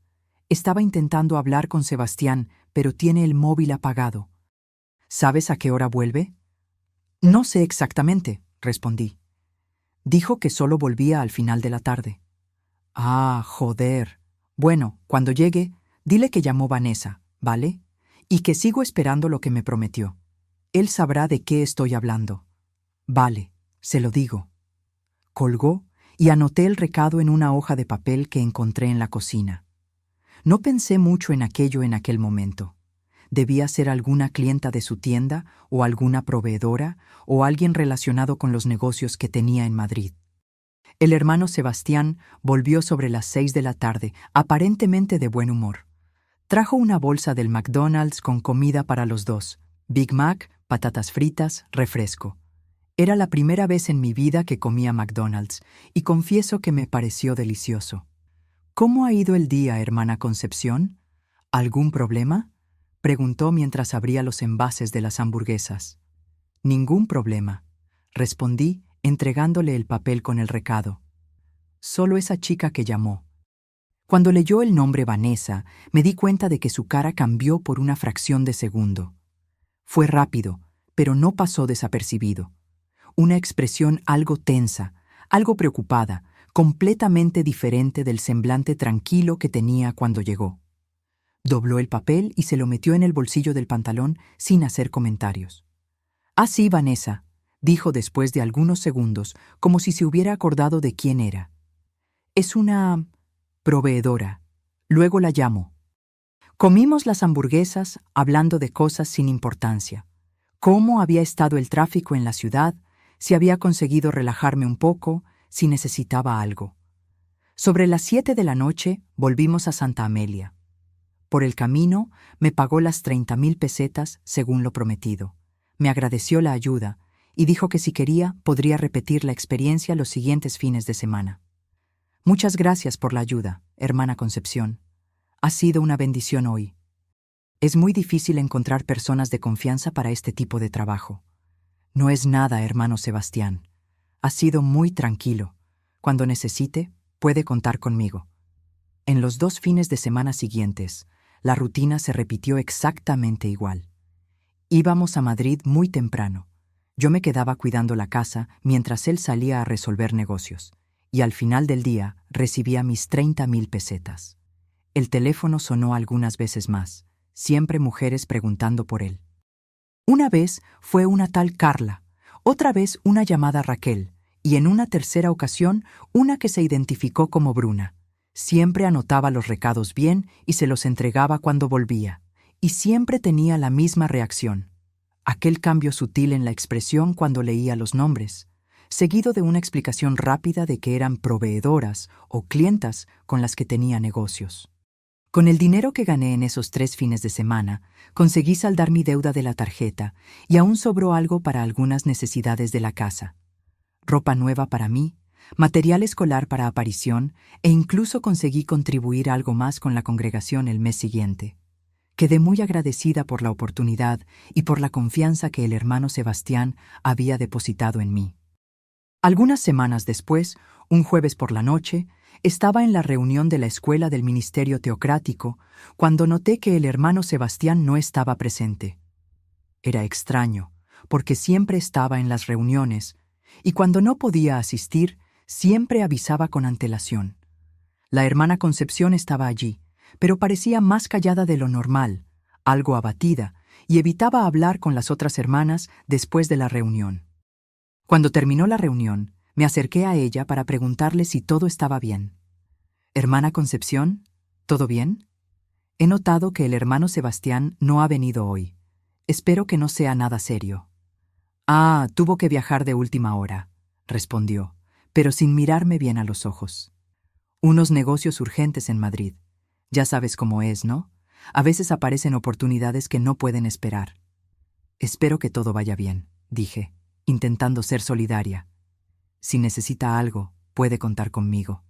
Estaba intentando hablar con Sebastián, pero tiene el móvil apagado. ¿Sabes a qué hora vuelve?». «No sé exactamente», respondí. Dijo que solo volvía al final de la tarde. «Ah, joder. Bueno, cuando llegue, dile que llamó Vanessa, ¿vale? Y que sigo esperando lo que me prometió. Él sabrá de qué estoy hablando». «Vale, se lo digo». Colgó y anoté el recado en una hoja de papel que encontré en la cocina. No pensé mucho en aquello en aquel momento. Debía ser alguna clienta de su tienda o alguna proveedora o alguien relacionado con los negocios que tenía en Madrid. El hermano Sebastián volvió sobre las 6 de la tarde, aparentemente de buen humor. Trajo una bolsa del McDonald's con comida para los dos: Big Mac, patatas fritas, refresco. Era la primera vez en mi vida que comía McDonald's y confieso que me pareció delicioso. «¿Cómo ha ido el día, hermana Concepción? ¿Algún problema?», preguntó mientras abría los envases de las hamburguesas. «Ningún problema», respondí, entregándole el papel con el recado. «Solo esa chica que llamó». Cuando leyó el nombre Vanessa, me di cuenta de que su cara cambió por una fracción de segundo. Fue rápido, pero no pasó desapercibido. Una expresión algo tensa, algo preocupada, completamente diferente del semblante tranquilo que tenía cuando llegó. Dobló el papel y se lo metió en el bolsillo del pantalón sin hacer comentarios. «Ah, sí, Vanessa», dijo después de algunos segundos, como si se hubiera acordado de quién era. «Es una proveedora. Luego la llamo». Comimos las hamburguesas hablando de cosas sin importancia. Cómo había estado el tráfico en la ciudad, si había conseguido relajarme un poco, si necesitaba algo. Sobre las 7 de la noche volvimos a Santa Amelia. Por el camino me pagó las 30.000 pesetas según lo prometido. Me agradeció la ayuda y dijo que si quería podría repetir la experiencia los siguientes fines de semana. «Muchas gracias por la ayuda, hermana Concepción. Ha sido una bendición hoy. Es muy difícil encontrar personas de confianza para este tipo de trabajo». «No es nada, hermano Sebastián. Ha sido muy tranquilo. Cuando necesite, puede contar conmigo». En los 2 fines de semana siguientes, la rutina se repitió exactamente igual. Íbamos a Madrid muy temprano. Yo me quedaba cuidando la casa mientras él salía a resolver negocios, y al final del día recibía mis 30.000 pesetas. El teléfono sonó algunas veces más, siempre mujeres preguntando por él. Una vez fue una tal Carla, otra vez una llamada Raquel, y en una tercera ocasión una que se identificó como Bruna. Siempre anotaba los recados bien y se los entregaba cuando volvía, y siempre tenía la misma reacción: aquel cambio sutil en la expresión cuando leía los nombres, seguido de una explicación rápida de que eran proveedoras o clientas con las que tenía negocios. Con el dinero que gané en esos 3 fines de semana, conseguí saldar mi deuda de la tarjeta y aún sobró algo para algunas necesidades de la casa. Ropa nueva para mí, material escolar para Aparición e incluso conseguí contribuir algo más con la congregación el mes siguiente. Quedé muy agradecida por la oportunidad y por la confianza que el hermano Sebastián había depositado en mí. Algunas semanas después, un jueves por la noche, estaba en la reunión de la escuela del ministerio teocrático cuando noté que el hermano Sebastián no estaba presente. Era extraño, porque siempre estaba en las reuniones, y cuando no podía asistir, siempre avisaba con antelación. La hermana Concepción estaba allí, pero parecía más callada de lo normal, algo abatida, y evitaba hablar con las otras hermanas después de la reunión. Cuando terminó la reunión, me acerqué a ella para preguntarle si todo estaba bien. «Hermana Concepción, ¿todo bien? He notado que el hermano Sebastián no ha venido hoy. Espero que no sea nada serio». «Ah, tuvo que viajar de última hora», respondió, pero sin mirarme bien a los ojos. «Unos negocios urgentes en Madrid. Ya sabes cómo es, ¿no? A veces aparecen oportunidades que no pueden esperar. Espero que todo vaya bien, dije, intentando ser solidaria. Si necesita algo, puede contar conmigo.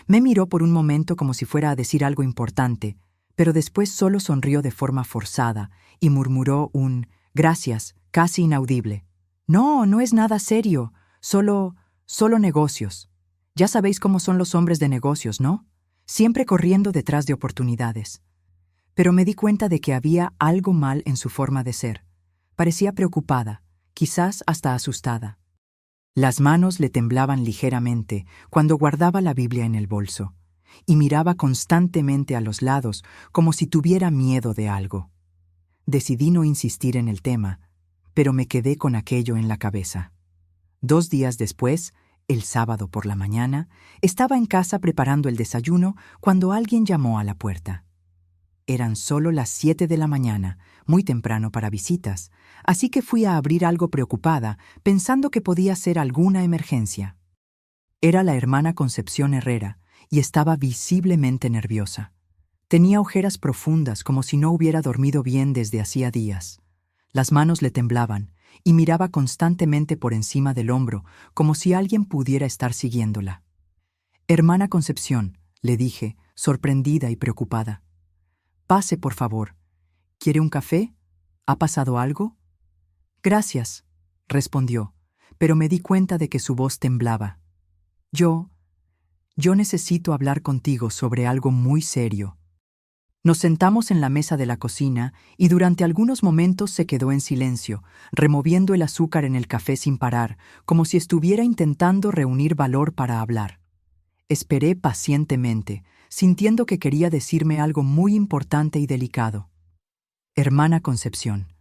Me miró por un momento como si fuera a decir algo importante, pero después solo sonrió de forma forzada y murmuró un «gracias», casi inaudible. «No, no es nada serio, solo negocios. Ya sabéis cómo son los hombres de negocios, ¿no? Siempre corriendo detrás de oportunidades». Pero me di cuenta de que había algo mal en su forma de ser. Parecía preocupada, quizás hasta asustada. Las manos le temblaban ligeramente cuando guardaba la Biblia en el bolso, y miraba constantemente a los lados como si tuviera miedo de algo. Decidí no insistir en el tema, pero me quedé con aquello en la cabeza. 2 días después, el sábado por la mañana, estaba en casa preparando el desayuno cuando alguien llamó a la puerta. Eran solo las 7 de la mañana, muy temprano para visitas, así que fui a abrir algo preocupada, pensando que podía ser alguna emergencia. Era la hermana Concepción Herrera, y estaba visiblemente nerviosa. Tenía ojeras profundas, como si no hubiera dormido bien desde hacía días. Las manos le temblaban, y miraba constantemente por encima del hombro, como si alguien pudiera estar siguiéndola. «Hermana Concepción», le dije, sorprendida y preocupada. «Pase, por favor. ¿Quiere un café? ¿Ha pasado algo?» «Gracias», respondió, pero me di cuenta de que su voz temblaba. Yo necesito hablar contigo sobre algo muy serio». Nos sentamos en la mesa de la cocina y durante algunos momentos se quedó en silencio, removiendo el azúcar en el café sin parar, como si estuviera intentando reunir valor para hablar. Esperé pacientemente, sintiendo que quería decirme algo muy importante y delicado. «Hermana Concepción»,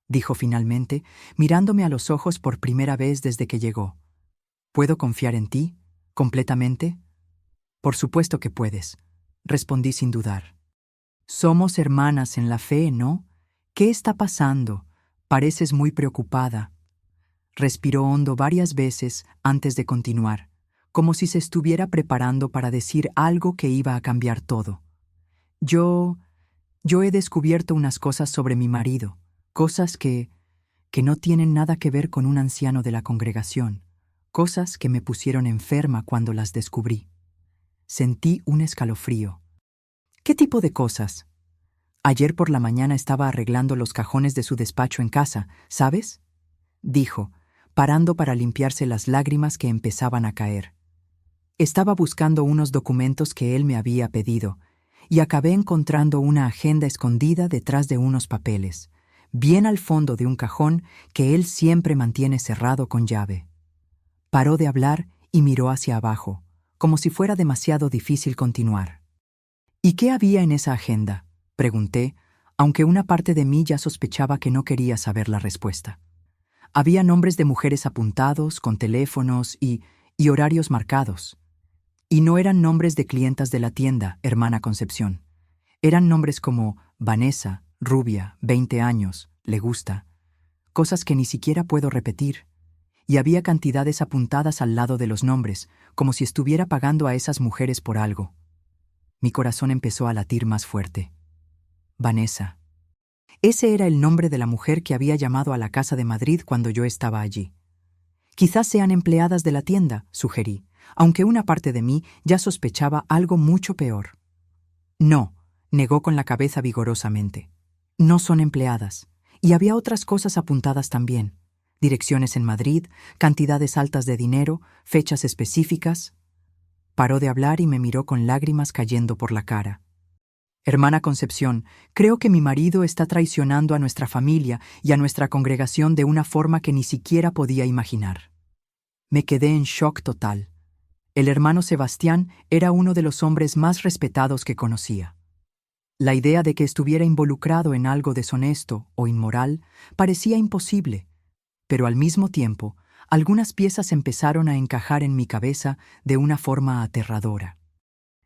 dijo finalmente, mirándome a los ojos por primera vez desde que llegó. «¿Puedo confiar en ti? ¿Completamente?» «Por supuesto que puedes», respondí sin dudar. «Somos hermanas en la fe, ¿no? ¿Qué está pasando? Pareces muy preocupada». Respiró hondo varias veces antes de continuar, como si se estuviera preparando para decir algo que iba a cambiar todo. Yo he descubierto unas cosas sobre mi marido, cosas que no tienen nada que ver con un anciano de la congregación, cosas que me pusieron enferma cuando las descubrí. Sentí un escalofrío. «¿Qué tipo de cosas?» «Ayer por la mañana estaba arreglando los cajones de su despacho en casa, ¿sabes?», dijo, parando para limpiarse las lágrimas que empezaban a caer. Estaba buscando unos documentos que él me había pedido, y acabé encontrando una agenda escondida detrás de unos papeles, bien al fondo de un cajón que él siempre mantiene cerrado con llave. Paró de hablar y miró hacia abajo, como si fuera demasiado difícil continuar. «¿Y qué había en esa agenda?», pregunté, aunque una parte de mí ya sospechaba que no quería saber la respuesta. Había nombres de mujeres apuntados, con teléfonos y horarios marcados. Y no eran nombres de clientas de la tienda, hermana Concepción. Eran nombres como Vanessa, rubia, 20 años, le gusta. Cosas que ni siquiera puedo repetir. Y había cantidades apuntadas al lado de los nombres, como si estuviera pagando a esas mujeres por algo. Mi corazón empezó a latir más fuerte. Vanessa. Ese era el nombre de la mujer que había llamado a la casa de Madrid cuando yo estaba allí. «Quizás sean empleadas de la tienda», sugerí, aunque una parte de mí ya sospechaba algo mucho peor. «No», negó con la cabeza vigorosamente. «No son empleadas. Y había otras cosas apuntadas también. Direcciones en Madrid, cantidades altas de dinero, fechas específicas». Paró de hablar y me miró con lágrimas cayendo por la cara. «Hermana Concepción, creo que mi marido está traicionando a nuestra familia y a nuestra congregación de una forma que ni siquiera podía imaginar». Me quedé en shock total. El hermano Sebastián era uno de los hombres más respetados que conocía. La idea de que estuviera involucrado en algo deshonesto o inmoral parecía imposible, pero al mismo tiempo, algunas piezas empezaron a encajar en mi cabeza de una forma aterradora.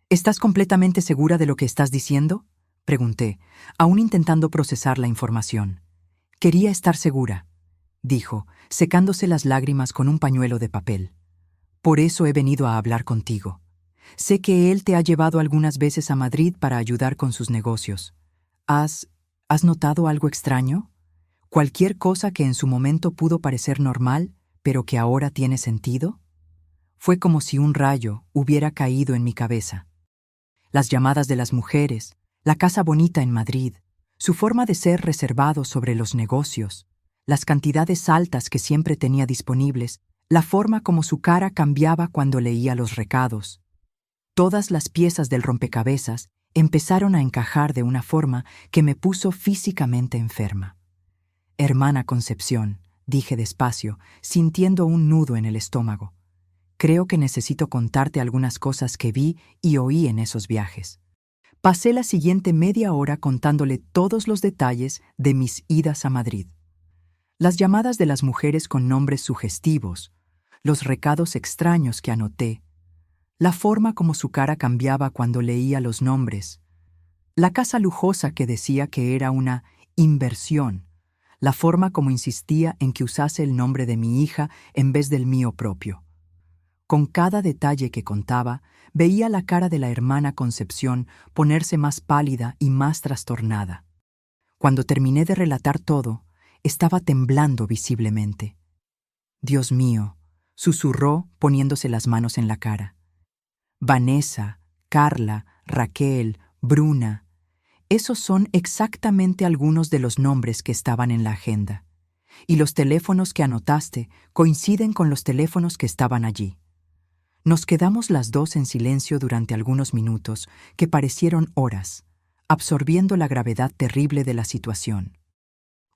«¿Estás completamente segura de lo que estás diciendo?», pregunté, aún intentando procesar la información. «Quería estar segura», dijo, secándose las lágrimas con un pañuelo de papel. «Por eso he venido a hablar contigo. Sé que él te ha llevado algunas veces a Madrid para ayudar con sus negocios. ¿Has notado algo extraño? ¿Cualquier cosa que en su momento pudo parecer normal, pero que ahora tiene sentido? Fue como si un rayo hubiera caído en mi cabeza. Las llamadas de las mujeres, la casa bonita en Madrid, su forma de ser reservado sobre los negocios, las cantidades altas que siempre tenía disponibles, la forma como su cara cambiaba cuando leía los recados. Todas las piezas del rompecabezas empezaron a encajar de una forma que me puso físicamente enferma. Hermana Concepción, dije despacio, sintiendo un nudo en el estómago. Creo que necesito contarte algunas cosas que vi y oí en esos viajes. Pasé la siguiente media hora contándole todos los detalles de mis idas a Madrid. Las llamadas de las mujeres con nombres sugestivos, los recados extraños que anoté, la forma como su cara cambiaba cuando leía los nombres, la casa lujosa que decía que era una inversión, la forma como insistía en que usase el nombre de mi hija en vez del mío propio. Con cada detalle que contaba, veía la cara de la hermana Concepción ponerse más pálida y más trastornada. Cuando terminé de relatar todo, estaba temblando visiblemente. «Dios mío», susurró poniéndose las manos en la cara. «Vanessa, Carla, Raquel, Bruna. Esos son exactamente algunos de los nombres que estaban en la agenda. Y los teléfonos que anotaste coinciden con los teléfonos que estaban allí». Nos quedamos las dos en silencio durante algunos minutos que parecieron horas, absorbiendo la gravedad terrible de la situación.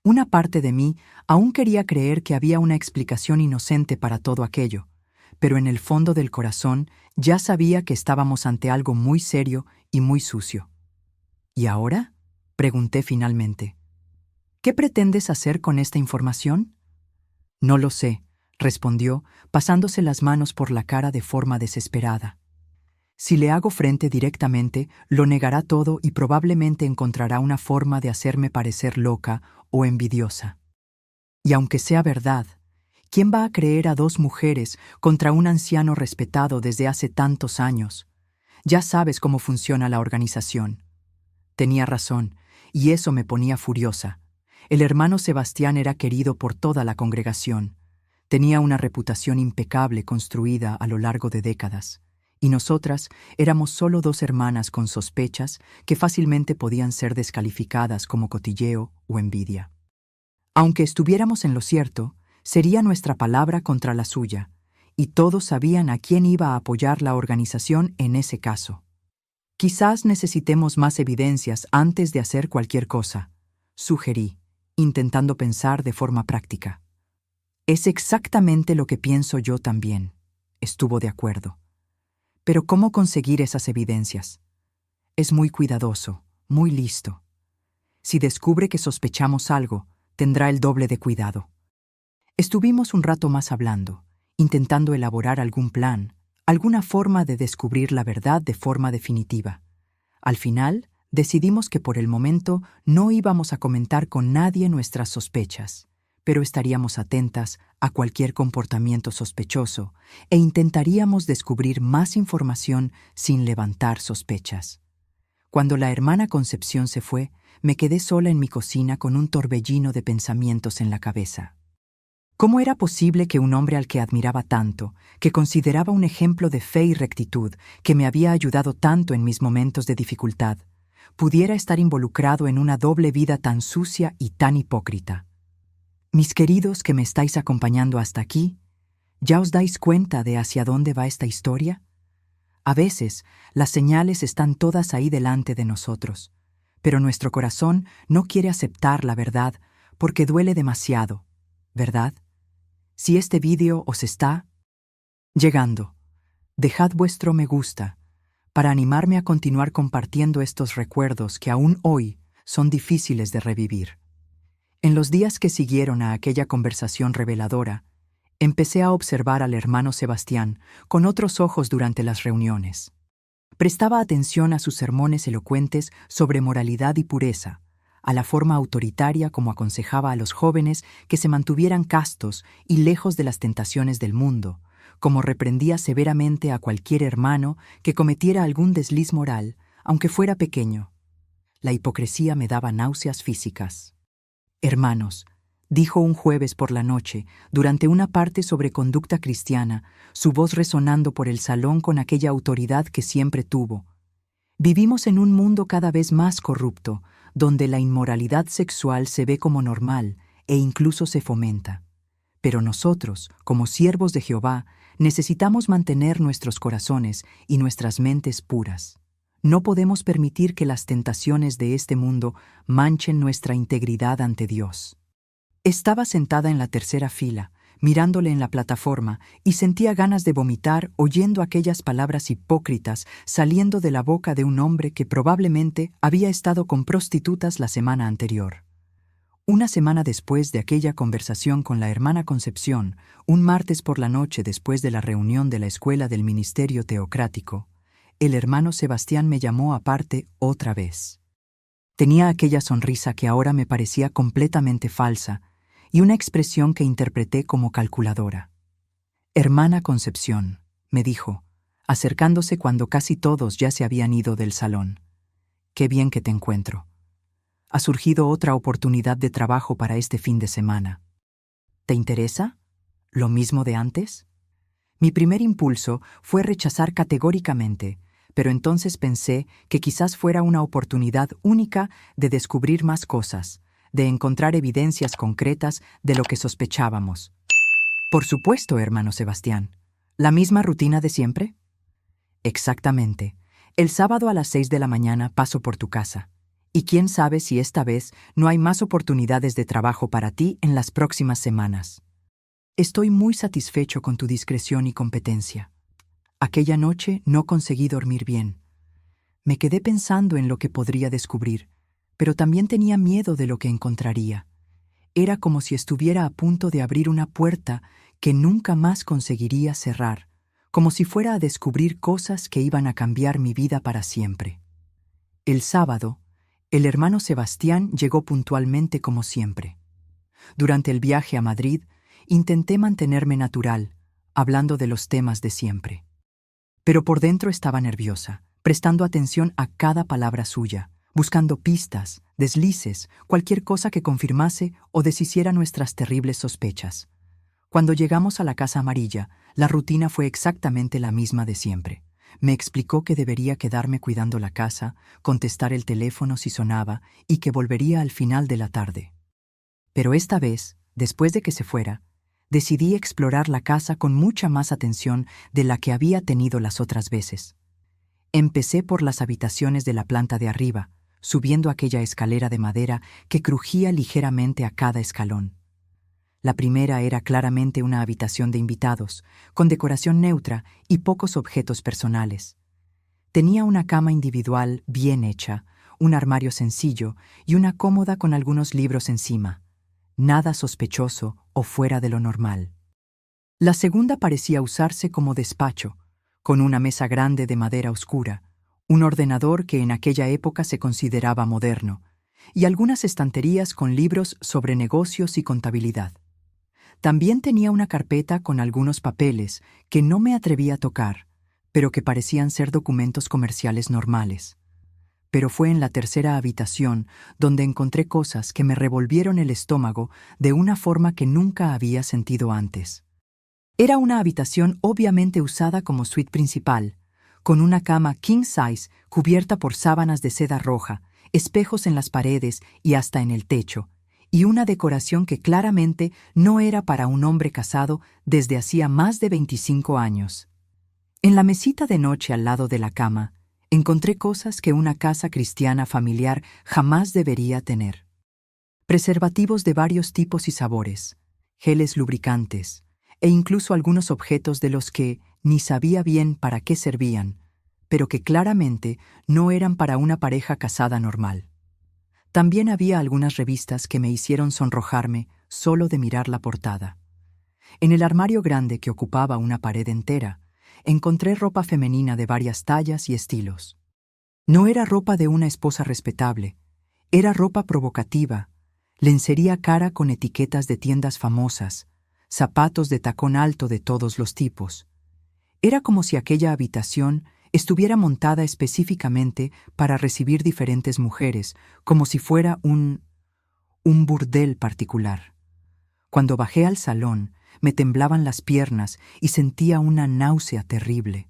Una parte de mí aún quería creer que había una explicación inocente para todo aquello, pero en el fondo del corazón ya sabía que estábamos ante algo muy serio y muy sucio. ¿Y ahora?, pregunté finalmente. ¿Qué pretendes hacer con esta información? No lo sé, respondió, pasándose las manos por la cara de forma desesperada. Si le hago frente directamente, lo negará todo y probablemente encontrará una forma de hacerme parecer loca o envidiosa. Y aunque sea verdad, ¿quién va a creer a dos mujeres contra un anciano respetado desde hace tantos años? Ya sabes cómo funciona la organización. Tenía razón, y eso me ponía furiosa. El hermano Sebastián era querido por toda la congregación. Tenía una reputación impecable construida a lo largo de décadas, y nosotras éramos solo dos hermanas con sospechas que fácilmente podían ser descalificadas como cotilleo o envidia. Aunque estuviéramos en lo cierto, sería nuestra palabra contra la suya, y todos sabían a quién iba a apoyar la organización en ese caso. Quizás necesitemos más evidencias antes de hacer cualquier cosa, sugerí, intentando pensar de forma práctica. Es exactamente lo que pienso yo también, estuvo de acuerdo. Pero ¿cómo conseguir esas evidencias? Es muy cuidadoso, muy listo. Si descubre que sospechamos algo, tendrá el doble de cuidado. Estuvimos un rato más hablando, intentando elaborar algún plan, alguna forma de descubrir la verdad de forma definitiva. Al final, decidimos que por el momento no íbamos a comentar con nadie nuestras sospechas, pero estaríamos atentas a cualquier comportamiento sospechoso e intentaríamos descubrir más información sin levantar sospechas. Cuando la hermana Concepción se fue, me quedé sola en mi cocina con un torbellino de pensamientos en la cabeza. ¿Cómo era posible que un hombre al que admiraba tanto, que consideraba un ejemplo de fe y rectitud, que me había ayudado tanto en mis momentos de dificultad, pudiera estar involucrado en una doble vida tan sucia y tan hipócrita? Mis queridos que me estáis acompañando hasta aquí, ¿ya os dais cuenta de hacia dónde va esta historia? A veces, las señales están todas ahí delante de nosotros, pero nuestro corazón no quiere aceptar la verdad porque duele demasiado, ¿verdad? Si este vídeo os está llegando, dejad vuestro me gusta para animarme a continuar compartiendo estos recuerdos que aún hoy son difíciles de revivir. En los días que siguieron a aquella conversación reveladora, empecé a observar al hermano Sebastián con otros ojos durante las reuniones. Prestaba atención a sus sermones elocuentes sobre moralidad y pureza, a la forma autoritaria como aconsejaba a los jóvenes que se mantuvieran castos y lejos de las tentaciones del mundo, como reprendía severamente a cualquier hermano que cometiera algún desliz moral, aunque fuera pequeño. La hipocresía me daba náuseas físicas. Hermanos, dijo un jueves por la noche, durante una parte sobre conducta cristiana, su voz resonando por el salón con aquella autoridad que siempre tuvo. Vivimos en un mundo cada vez más corrupto, donde la inmoralidad sexual se ve como normal e incluso se fomenta. Pero nosotros, como siervos de Jehová, necesitamos mantener nuestros corazones y nuestras mentes puras. No podemos permitir que las tentaciones de este mundo manchen nuestra integridad ante Dios. Estaba sentada en la tercera fila, mirándole en la plataforma, y sentía ganas de vomitar oyendo aquellas palabras hipócritas saliendo de la boca de un hombre que probablemente había estado con prostitutas la semana anterior. Una semana después de aquella conversación con la hermana Concepción, un martes por la noche después de la reunión de la escuela del ministerio teocrático, el hermano Sebastián me llamó aparte otra vez. Tenía aquella sonrisa que ahora me parecía completamente falsa y una expresión que interpreté como calculadora. «Hermana Concepción», me dijo, acercándose cuando casi todos ya se habían ido del salón. «Qué bien que te encuentro. Ha surgido otra oportunidad de trabajo para este fin de semana. ¿Te interesa? ¿Lo mismo de antes?» Mi primer impulso fue rechazar categóricamente, pero entonces pensé que quizás fuera una oportunidad única de descubrir más cosas, de encontrar evidencias concretas de lo que sospechábamos. «Por supuesto, hermano Sebastián. ¿La misma rutina de siempre?» «Exactamente. El sábado a las 6 de la mañana paso por tu casa. Y quién sabe si esta vez no hay más oportunidades de trabajo para ti en las próximas semanas. Estoy muy satisfecho con tu discreción y competencia. Aquella noche no conseguí dormir bien. Me quedé pensando en lo que podría descubrir, pero también tenía miedo de lo que encontraría. Era como si estuviera a punto de abrir una puerta que nunca más conseguiría cerrar, como si fuera a descubrir cosas que iban a cambiar mi vida para siempre. El sábado, el hermano Sebastián llegó puntualmente como siempre. Durante el viaje a Madrid, intenté mantenerme natural, hablando de los temas de siempre. Pero por dentro estaba nerviosa, prestando atención a cada palabra suya, buscando pistas, deslices, cualquier cosa que confirmase o deshiciera nuestras terribles sospechas. Cuando llegamos a la Casa Amarilla, la rutina fue exactamente la misma de siempre. Me explicó que debería quedarme cuidando la casa, contestar el teléfono si sonaba y que volvería al final de la tarde. Pero esta vez, después de que se fuera, decidí explorar la casa con mucha más atención de la que había tenido las otras veces. Empecé por las habitaciones de la planta de arriba, subiendo aquella escalera de madera que crujía ligeramente a cada escalón. La primera era claramente una habitación de invitados, con decoración neutra y pocos objetos personales. Tenía una cama individual bien hecha, un armario sencillo y una cómoda con algunos libros encima. Nada sospechoso o fuera de lo normal. La segunda parecía usarse como despacho, con una mesa grande de madera oscura, un ordenador que en aquella época se consideraba moderno, y algunas estanterías con libros sobre negocios y contabilidad. También tenía una carpeta con algunos papeles que no me atreví a tocar, pero que parecían ser documentos comerciales normales. Pero fue en la tercera habitación donde encontré cosas que me revolvieron el estómago de una forma que nunca había sentido antes. Era una habitación obviamente usada como suite principal, con una cama king size cubierta por sábanas de seda roja, espejos en las paredes y hasta en el techo, y una decoración que claramente no era para un hombre casado desde hacía más de 25 años. En la mesita de noche al lado de la cama, encontré cosas que una casa cristiana familiar jamás debería tener. Preservativos de varios tipos y sabores, geles lubricantes, e incluso algunos objetos de los que ni sabía bien para qué servían, pero que claramente no eran para una pareja casada normal. También había algunas revistas que me hicieron sonrojarme solo de mirar la portada. En el armario grande que ocupaba una pared entera, encontré ropa femenina de varias tallas y estilos. No era ropa de una esposa respetable, era ropa provocativa, lencería cara con etiquetas de tiendas famosas, zapatos de tacón alto de todos los tipos. Era como si aquella habitación estuviera montada específicamente para recibir diferentes mujeres, como si fuera un burdel particular. Cuando bajé al salón, me temblaban las piernas y sentía una náusea terrible.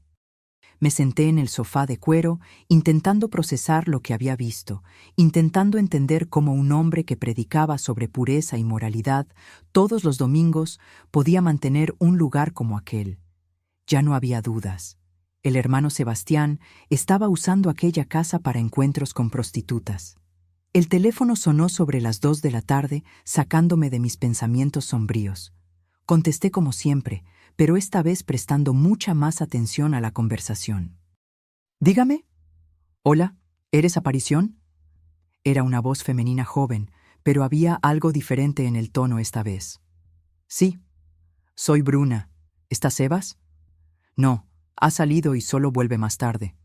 Me senté en el sofá de cuero, intentando procesar lo que había visto, intentando entender cómo un hombre que predicaba sobre pureza y moralidad todos los domingos podía mantener un lugar como aquel. Ya no había dudas. El hermano Sebastián estaba usando aquella casa para encuentros con prostitutas. El teléfono sonó sobre las 2 de la tarde, sacándome de mis pensamientos sombríos. Contesté como siempre, pero esta vez prestando mucha más atención a la conversación. «Dígame. Hola, ¿eres Aparición?» Era una voz femenina joven, pero había algo diferente en el tono esta vez. «Sí, soy Bruna. ¿Estás Sebas?» «No, ha salido y solo vuelve más tarde».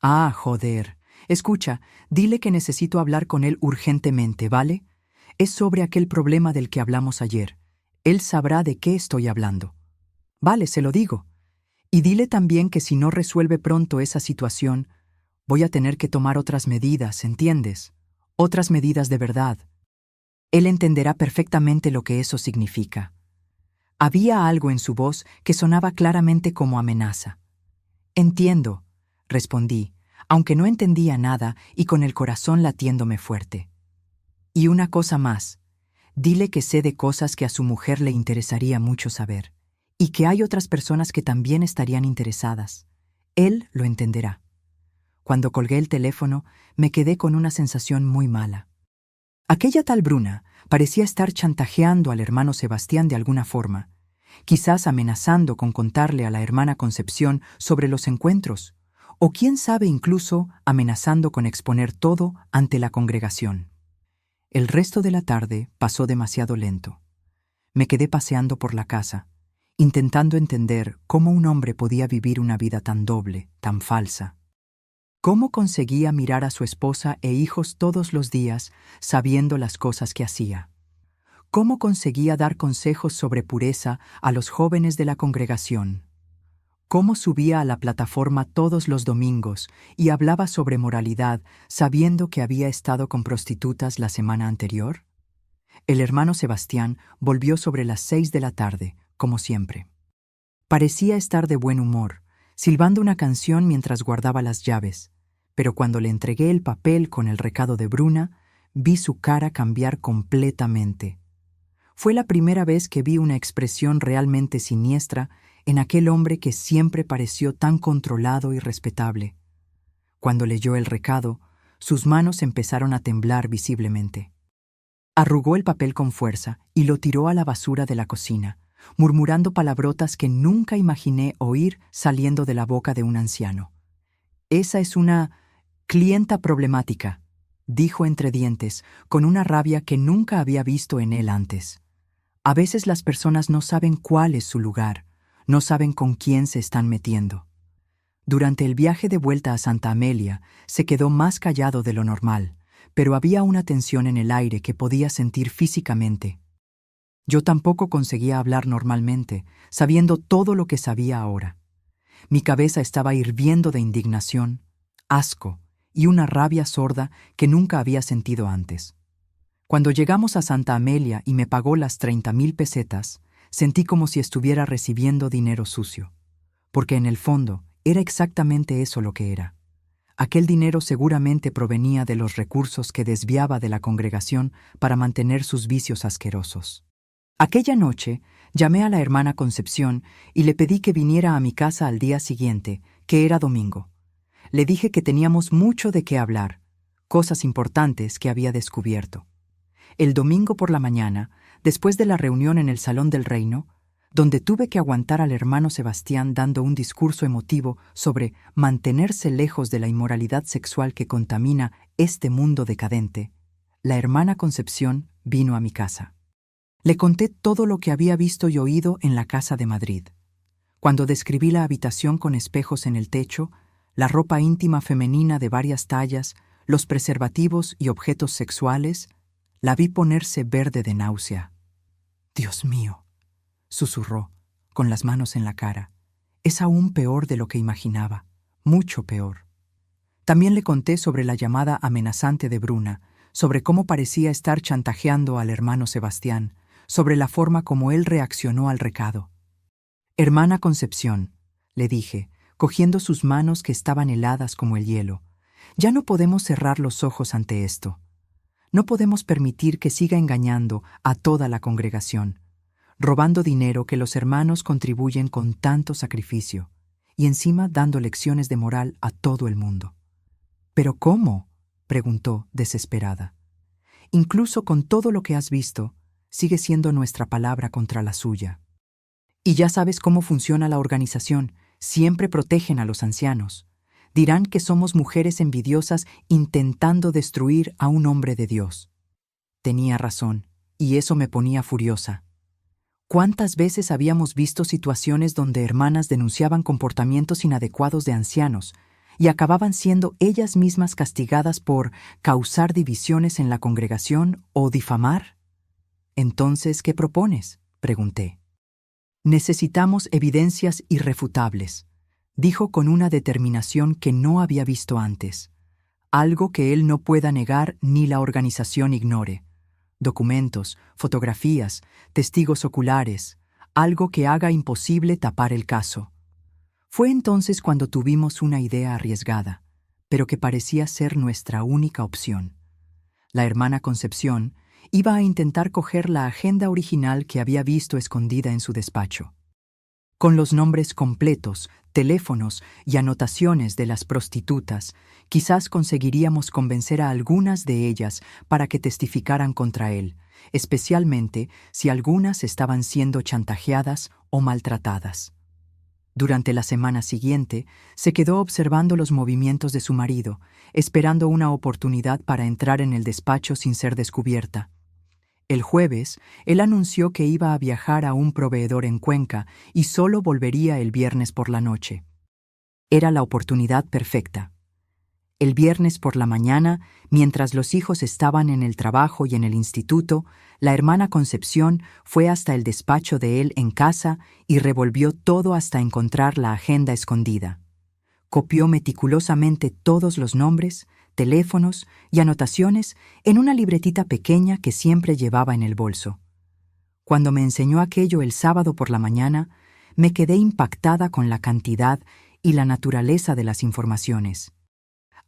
«Ah, joder. Escucha, dile que necesito hablar con él urgentemente, ¿vale? Es sobre aquel problema del que hablamos ayer. Él sabrá de qué estoy hablando». «Vale, se lo digo. Y dile también que si no resuelve pronto esa situación, voy a tener que tomar otras medidas, ¿entiendes? Otras medidas de verdad». Él entenderá perfectamente lo que eso significa. Había algo en su voz que sonaba claramente como amenaza. «Entiendo», respondí, aunque no entendía nada y con el corazón latiéndome fuerte. «Y una cosa más, dile que sé de cosas que a su mujer le interesaría mucho saber, y que hay otras personas que también estarían interesadas. Él lo entenderá». Cuando colgué el teléfono, me quedé con una sensación muy mala. Aquella tal Bruna parecía estar chantajeando al hermano Sebastián de alguna forma, quizás amenazando con contarle a la hermana Concepción sobre los encuentros, o quién sabe incluso amenazando con exponer todo ante la congregación. El resto de la tarde pasó demasiado lento. Me quedé paseando por la casa, intentando entender cómo un hombre podía vivir una vida tan doble, tan falsa. ¿Cómo conseguía mirar a su esposa e hijos todos los días sabiendo las cosas que hacía? ¿Cómo conseguía dar consejos sobre pureza a los jóvenes de la congregación? ¿Cómo subía a la plataforma todos los domingos y hablaba sobre moralidad sabiendo que había estado con prostitutas la semana anterior? El hermano Sebastián volvió sobre las 6 de la tarde, como siempre. Parecía estar de buen humor, silbando una canción mientras guardaba las llaves, pero cuando le entregué el papel con el recado de Bruna, vi su cara cambiar completamente. Fue la primera vez que vi una expresión realmente siniestra en aquel hombre que siempre pareció tan controlado y respetable. Cuando leyó el recado, sus manos empezaron a temblar visiblemente. Arrugó el papel con fuerza y lo tiró a la basura de la cocina, murmurando palabrotas que nunca imaginé oír saliendo de la boca de un anciano. «Esa es una clienta problemática», dijo entre dientes, con una rabia que nunca había visto en él antes. A veces las personas no saben cuál es su lugar, no saben con quién se están metiendo. Durante el viaje de vuelta a Santa Amelia, se quedó más callado de lo normal, pero había una tensión en el aire que podía sentir físicamente. Yo tampoco conseguía hablar normalmente, sabiendo todo lo que sabía ahora. Mi cabeza estaba hirviendo de indignación, asco y una rabia sorda que nunca había sentido antes. Cuando llegamos a Santa Amelia y me pagó las 30,000 pesetas, sentí como si estuviera recibiendo dinero sucio, porque en el fondo era exactamente eso lo que era. Aquel dinero seguramente provenía de los recursos que desviaba de la congregación para mantener sus vicios asquerosos. Aquella noche llamé a la hermana Concepción y le pedí que viniera a mi casa al día siguiente, que era domingo. Le dije que teníamos mucho de qué hablar, cosas importantes que había descubierto. El domingo por la mañana, después de la reunión en el Salón del Reino, donde tuve que aguantar al hermano Sebastián dando un discurso emotivo sobre mantenerse lejos de la inmoralidad sexual que contamina este mundo decadente, la hermana Concepción vino a mi casa. Le conté todo lo que había visto y oído en la casa de Madrid. Cuando describí la habitación con espejos en el techo, la ropa íntima femenina de varias tallas, los preservativos y objetos sexuales, la vi ponerse verde de náusea. «Dios mío», susurró, con las manos en la cara, «es aún peor de lo que imaginaba. mucho peor. También le conté sobre la llamada amenazante de Bruna, sobre cómo parecía estar chantajeando al hermano Sebastián, sobre la forma como él reaccionó al recado. «Hermana Concepción», le dije, cogiendo sus manos que estaban heladas como el hielo, «ya no podemos cerrar los ojos ante esto. No podemos permitir que siga engañando a toda la congregación, robando dinero que los hermanos contribuyen con tanto sacrificio, y encima dando lecciones de moral a todo el mundo». «¿Pero cómo?», preguntó, desesperada. «Incluso con todo lo que has visto, sigue siendo nuestra palabra contra la suya. Y ya sabes cómo funciona la organización, siempre protegen a los ancianos. Dirán que somos mujeres envidiosas intentando destruir a un hombre de Dios». Tenía razón, y eso me ponía furiosa. ¿Cuántas veces habíamos visto situaciones donde hermanas denunciaban comportamientos inadecuados de ancianos y acababan siendo ellas mismas castigadas por causar divisiones en la congregación o difamar? «Entonces, ¿qué propones?», pregunté. «Necesitamos evidencias irrefutables», dijo con una determinación que no había visto antes. «Algo que él no pueda negar ni la organización ignore. Documentos, fotografías, testigos oculares, algo que haga imposible tapar el caso». Fue entonces cuando tuvimos una idea arriesgada, pero que parecía ser nuestra única opción. La hermana Concepción iba a intentar coger la agenda original que había visto escondida en su despacho. Con los nombres completos, teléfonos y anotaciones de las prostitutas, quizás conseguiríamos convencer a algunas de ellas para que testificaran contra él, especialmente si algunas estaban siendo chantajeadas o maltratadas. Durante la semana siguiente, se quedó observando los movimientos de su marido, esperando una oportunidad para entrar en el despacho sin ser descubierta. El jueves, él anunció que iba a viajar a un proveedor en Cuenca y solo volvería el viernes por la noche. Era la oportunidad perfecta. El viernes por la mañana, mientras los hijos estaban en el trabajo y en el instituto, la hermana Concepción fue hasta el despacho de él en casa y revolvió todo hasta encontrar la agenda escondida. Copió meticulosamente todos los nombres, teléfonos y anotaciones en una libretita pequeña que siempre llevaba en el bolso. Cuando me enseñó aquello el sábado por la mañana, me quedé impactada con la cantidad y la naturaleza de las informaciones.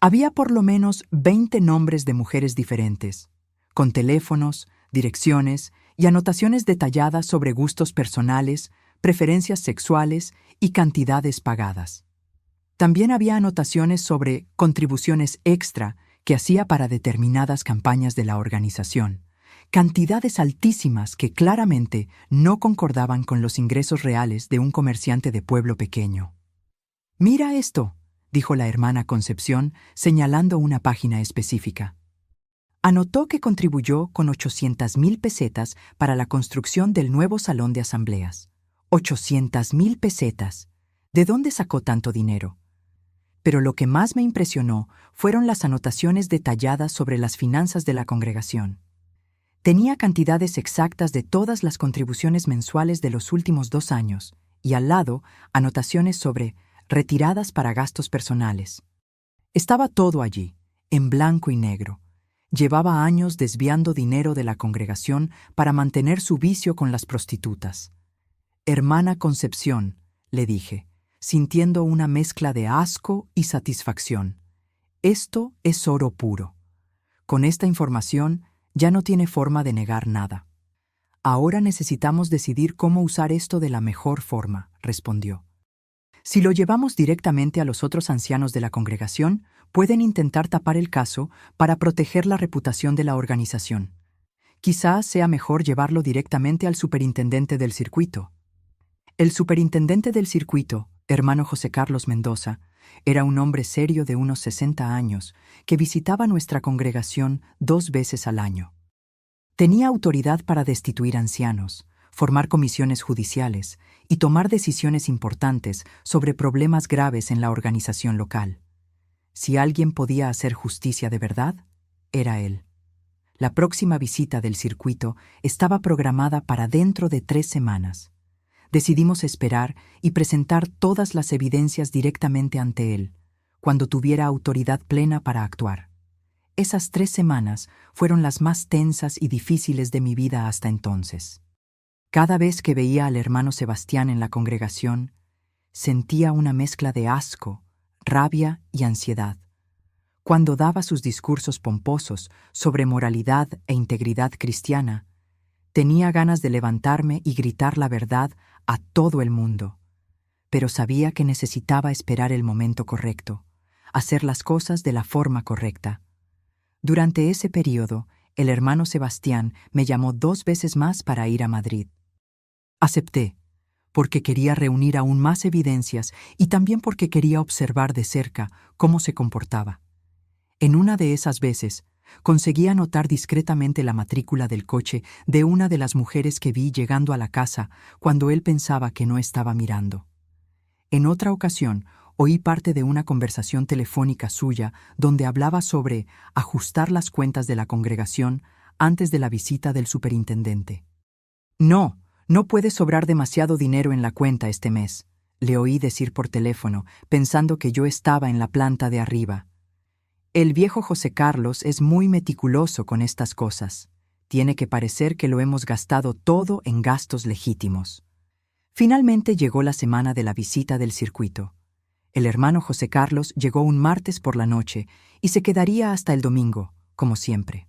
Había por lo menos 20 nombres de mujeres diferentes, con teléfonos, direcciones y anotaciones detalladas sobre gustos personales, preferencias sexuales y cantidades pagadas. También había anotaciones sobre contribuciones extra que hacía para determinadas campañas de la organización, cantidades altísimas que claramente no concordaban con los ingresos reales de un comerciante de pueblo pequeño. «Mira esto», dijo la hermana Concepción, señalando una página específica. Anotó que contribuyó con 800,000 pesetas para la construcción del nuevo salón de asambleas. 800,000 pesetas. ¿De dónde sacó tanto dinero? Pero lo que más me impresionó fueron las anotaciones detalladas sobre las finanzas de la congregación. Tenía cantidades exactas de todas las contribuciones mensuales de los últimos 2 años, y al lado, anotaciones sobre retiradas para gastos personales. Estaba todo allí, en blanco y negro. Llevaba años desviando dinero de la congregación para mantener su vicio con las prostitutas. «Hermana Concepción», le dije, sintiendo una mezcla de asco y satisfacción. «Esto es oro puro. Con esta información ya no tiene forma de negar nada. Ahora necesitamos decidir cómo usar esto de la mejor forma», respondió. «Si lo llevamos directamente a los otros ancianos de la congregación, pueden intentar tapar el caso para proteger la reputación de la organización. Quizás sea mejor llevarlo directamente al superintendente del circuito». El superintendente del circuito, hermano José Carlos Mendoza, era un hombre serio de unos 60 años que visitaba nuestra congregación 2 veces al año. Tenía autoridad para destituir ancianos, formar comisiones judiciales y tomar decisiones importantes sobre problemas graves en la organización local. Si alguien podía hacer justicia de verdad, era él. La próxima visita del circuito estaba programada para dentro de 3 semanas. Decidimos esperar y presentar todas las evidencias directamente ante él, cuando tuviera autoridad plena para actuar. Esas 3 semanas fueron las más tensas y difíciles de mi vida hasta entonces. Cada vez que veía al hermano Sebastián en la congregación, sentía una mezcla de asco, rabia y ansiedad. Cuando daba sus discursos pomposos sobre moralidad e integridad cristiana, tenía ganas de levantarme y gritar la verdad a todo el mundo, pero sabía que necesitaba esperar el momento correcto, hacer las cosas de la forma correcta. Durante ese período, el hermano Sebastián me llamó 2 veces más para ir a Madrid. Acepté, porque quería reunir aún más evidencias y también porque quería observar de cerca cómo se comportaba. En una de esas veces, conseguí anotar discretamente la matrícula del coche de una de las mujeres que vi llegando a la casa cuando él pensaba que no estaba mirando. En otra ocasión, oí parte de una conversación telefónica suya donde hablaba sobre ajustar las cuentas de la congregación antes de la visita del superintendente. No puede sobrar demasiado dinero en la cuenta este mes, le oí decir por teléfono, pensando que yo estaba en la planta de arriba. El viejo José Carlos es muy meticuloso con estas cosas. Tiene que parecer que lo hemos gastado todo en gastos legítimos. Finalmente llegó la semana de la visita del circuito. El hermano José Carlos llegó un martes por la noche y se quedaría hasta el domingo, como siempre.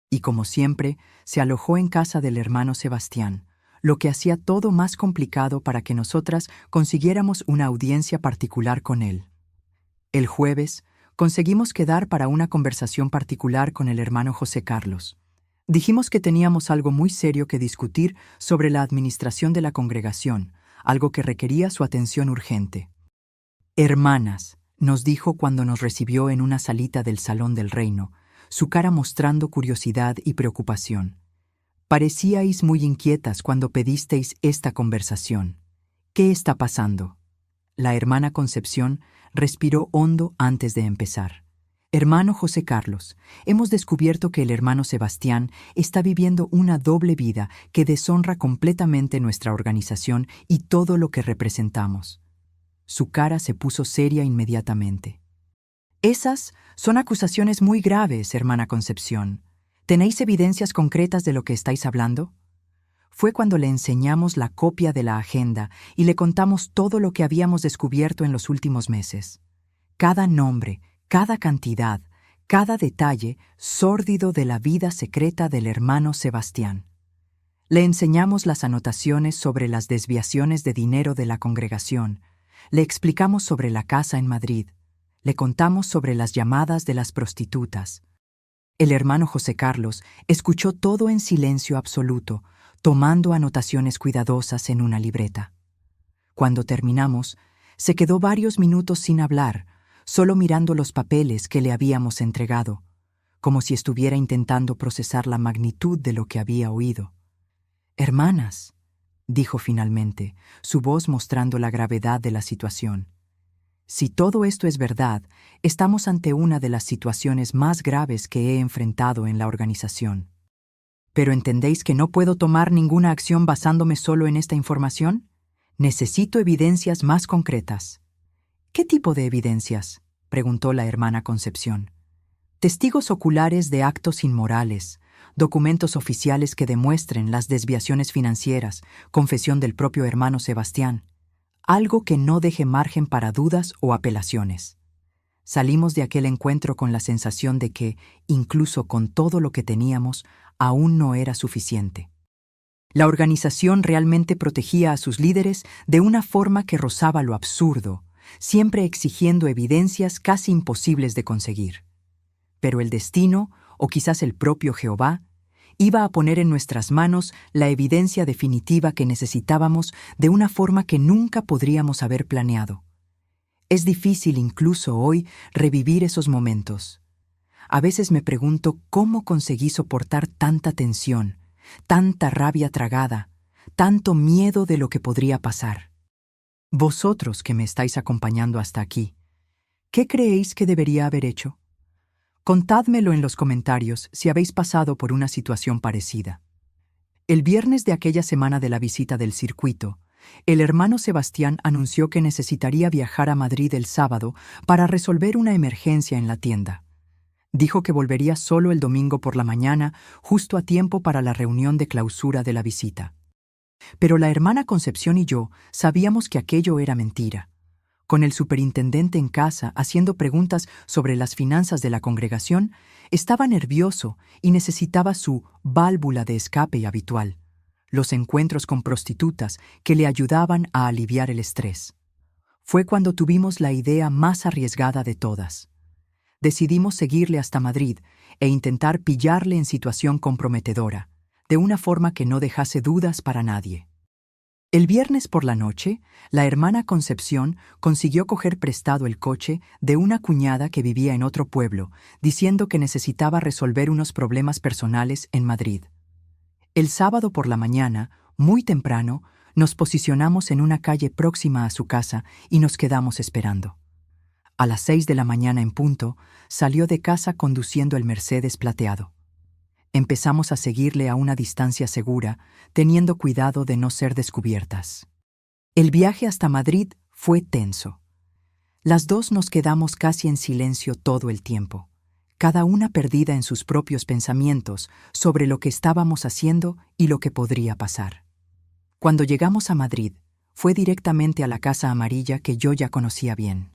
Y como siempre, se alojó en casa del hermano Sebastián, lo que hacía todo más complicado para que nosotras consiguiéramos una audiencia particular con él. El jueves, conseguimos quedar para una conversación particular con el hermano José Carlos. Dijimos que teníamos algo muy serio que discutir sobre la administración de la congregación, algo que requería su atención urgente. «Hermanas», nos dijo cuando nos recibió en una salita del Salón del Reino, su cara mostrando curiosidad y preocupación. Parecíais muy inquietas cuando pedisteis esta conversación. ¿Qué está pasando? La hermana Concepción respiró hondo antes de empezar. Hermano José Carlos, hemos descubierto que el hermano Sebastián está viviendo una doble vida que deshonra completamente nuestra organización y todo lo que representamos. Su cara se puso seria inmediatamente. Esas son acusaciones muy graves, hermana Concepción. ¿Tenéis evidencias concretas de lo que estáis hablando? Fue cuando le enseñamos la copia de la agenda y le contamos todo lo que habíamos descubierto en los últimos meses. Cada nombre, cada cantidad, cada detalle sórdido de la vida secreta del hermano Sebastián. Le enseñamos las anotaciones sobre las desviaciones de dinero de la congregación, le explicamos sobre la casa en Madrid, le contamos sobre las llamadas de las prostitutas. El hermano José Carlos escuchó todo en silencio absoluto, tomando anotaciones cuidadosas en una libreta. Cuando terminamos, se quedó varios minutos sin hablar, solo mirando los papeles que le habíamos entregado, como si estuviera intentando procesar la magnitud de lo que había oído. «Hermanas», dijo finalmente, su voz mostrando la gravedad de la situación. «Si todo esto es verdad, estamos ante una de las situaciones más graves que he enfrentado en la organización. ¿Pero entendéis que no puedo tomar ninguna acción basándome solo en esta información? Necesito evidencias más concretas». «¿Qué tipo de evidencias?», preguntó la hermana Concepción. «Testigos oculares de actos inmorales, documentos oficiales que demuestren las desviaciones financieras, confesión del propio hermano Sebastián. Algo que no deje margen para dudas o apelaciones». Salimos de aquel encuentro con la sensación de que, incluso con todo lo que teníamos, aún no era suficiente. La organización realmente protegía a sus líderes de una forma que rozaba lo absurdo, siempre exigiendo evidencias casi imposibles de conseguir. Pero el destino, o quizás el propio Jehová, iba a poner en nuestras manos la evidencia definitiva que necesitábamos de una forma que nunca podríamos haber planeado. Es difícil incluso hoy revivir esos momentos. A veces me pregunto cómo conseguí soportar tanta tensión, tanta rabia tragada, tanto miedo de lo que podría pasar. Vosotros que me estáis acompañando hasta aquí, ¿qué creéis que debería haber hecho? Contádmelo en los comentarios si habéis pasado por una situación parecida. El viernes de aquella semana de la visita del circuito, El hermano Sebastián anunció que necesitaría viajar a Madrid el sábado para resolver una emergencia en la tienda. Dijo que volvería solo el domingo por la mañana, justo a tiempo para la reunión de clausura de la visita. Pero la hermana Concepción y yo sabíamos que aquello era mentira. Con el superintendente en casa haciendo preguntas sobre las finanzas de la congregación, estaba nervioso y necesitaba su válvula de escape habitual, los encuentros con prostitutas que le ayudaban a aliviar el estrés. Fue cuando tuvimos la idea más arriesgada de todas. Decidimos seguirle hasta Madrid e intentar pillarle en situación comprometedora, de una forma que no dejase dudas para nadie. El viernes por la noche, la hermana Concepción consiguió coger prestado el coche de una cuñada que vivía en otro pueblo, diciendo que necesitaba resolver unos problemas personales en Madrid. El sábado por la mañana, muy temprano, nos posicionamos en una calle próxima a su casa y nos quedamos esperando. A las 6 de la mañana en punto, salió de casa conduciendo el Mercedes plateado. Empezamos a seguirle a una distancia segura, teniendo cuidado de no ser descubiertas. El viaje hasta Madrid fue tenso. Las dos nos quedamos casi en silencio todo el tiempo, cada una perdida en sus propios pensamientos sobre lo que estábamos haciendo y lo que podría pasar. Cuando llegamos a Madrid, fue directamente a la Casa Amarilla que yo ya conocía bien.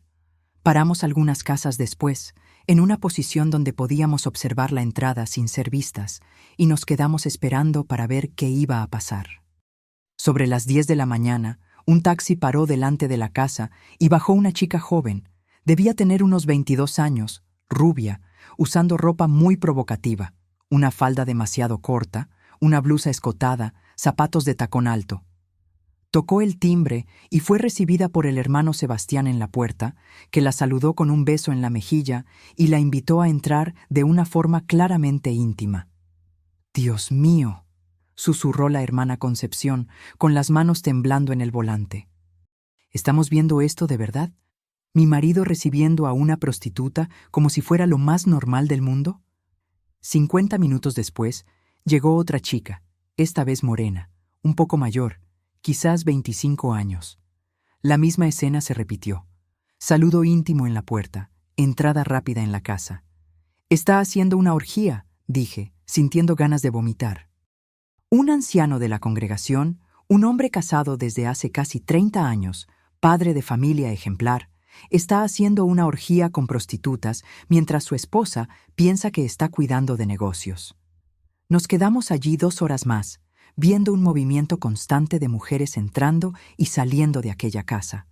Paramos algunas casas después, en una posición donde podíamos observar la entrada sin ser vistas, y nos quedamos esperando para ver qué iba a pasar. Sobre las 10 de la mañana, un taxi paró delante de la casa y bajó una chica joven. Debía tener unos 22 años, rubia, usando ropa muy provocativa, una falda demasiado corta, una blusa escotada, zapatos de tacón alto. Tocó el timbre y fue recibida por el hermano Sebastián en la puerta, que la saludó con un beso en la mejilla y la invitó a entrar de una forma claramente íntima. «Dios mío», susurró la hermana Concepción, con las manos temblando en el volante. «¿Estamos viendo esto de verdad? ¿Mi marido recibiendo a una prostituta como si fuera lo más normal del mundo?» 50 minutos después, llegó otra chica, esta vez morena, un poco mayor, quizás 25 años. La misma escena se repitió. Saludo íntimo en la puerta, entrada rápida en la casa. «Está haciendo una orgía», dije, sintiendo ganas de vomitar. Un anciano de la congregación, un hombre casado desde hace casi 30 años, padre de familia ejemplar, está haciendo una orgía con prostitutas mientras su esposa piensa que está cuidando de negocios. Nos quedamos allí 2 horas más, viendo un movimiento constante de mujeres entrando y saliendo de aquella casa,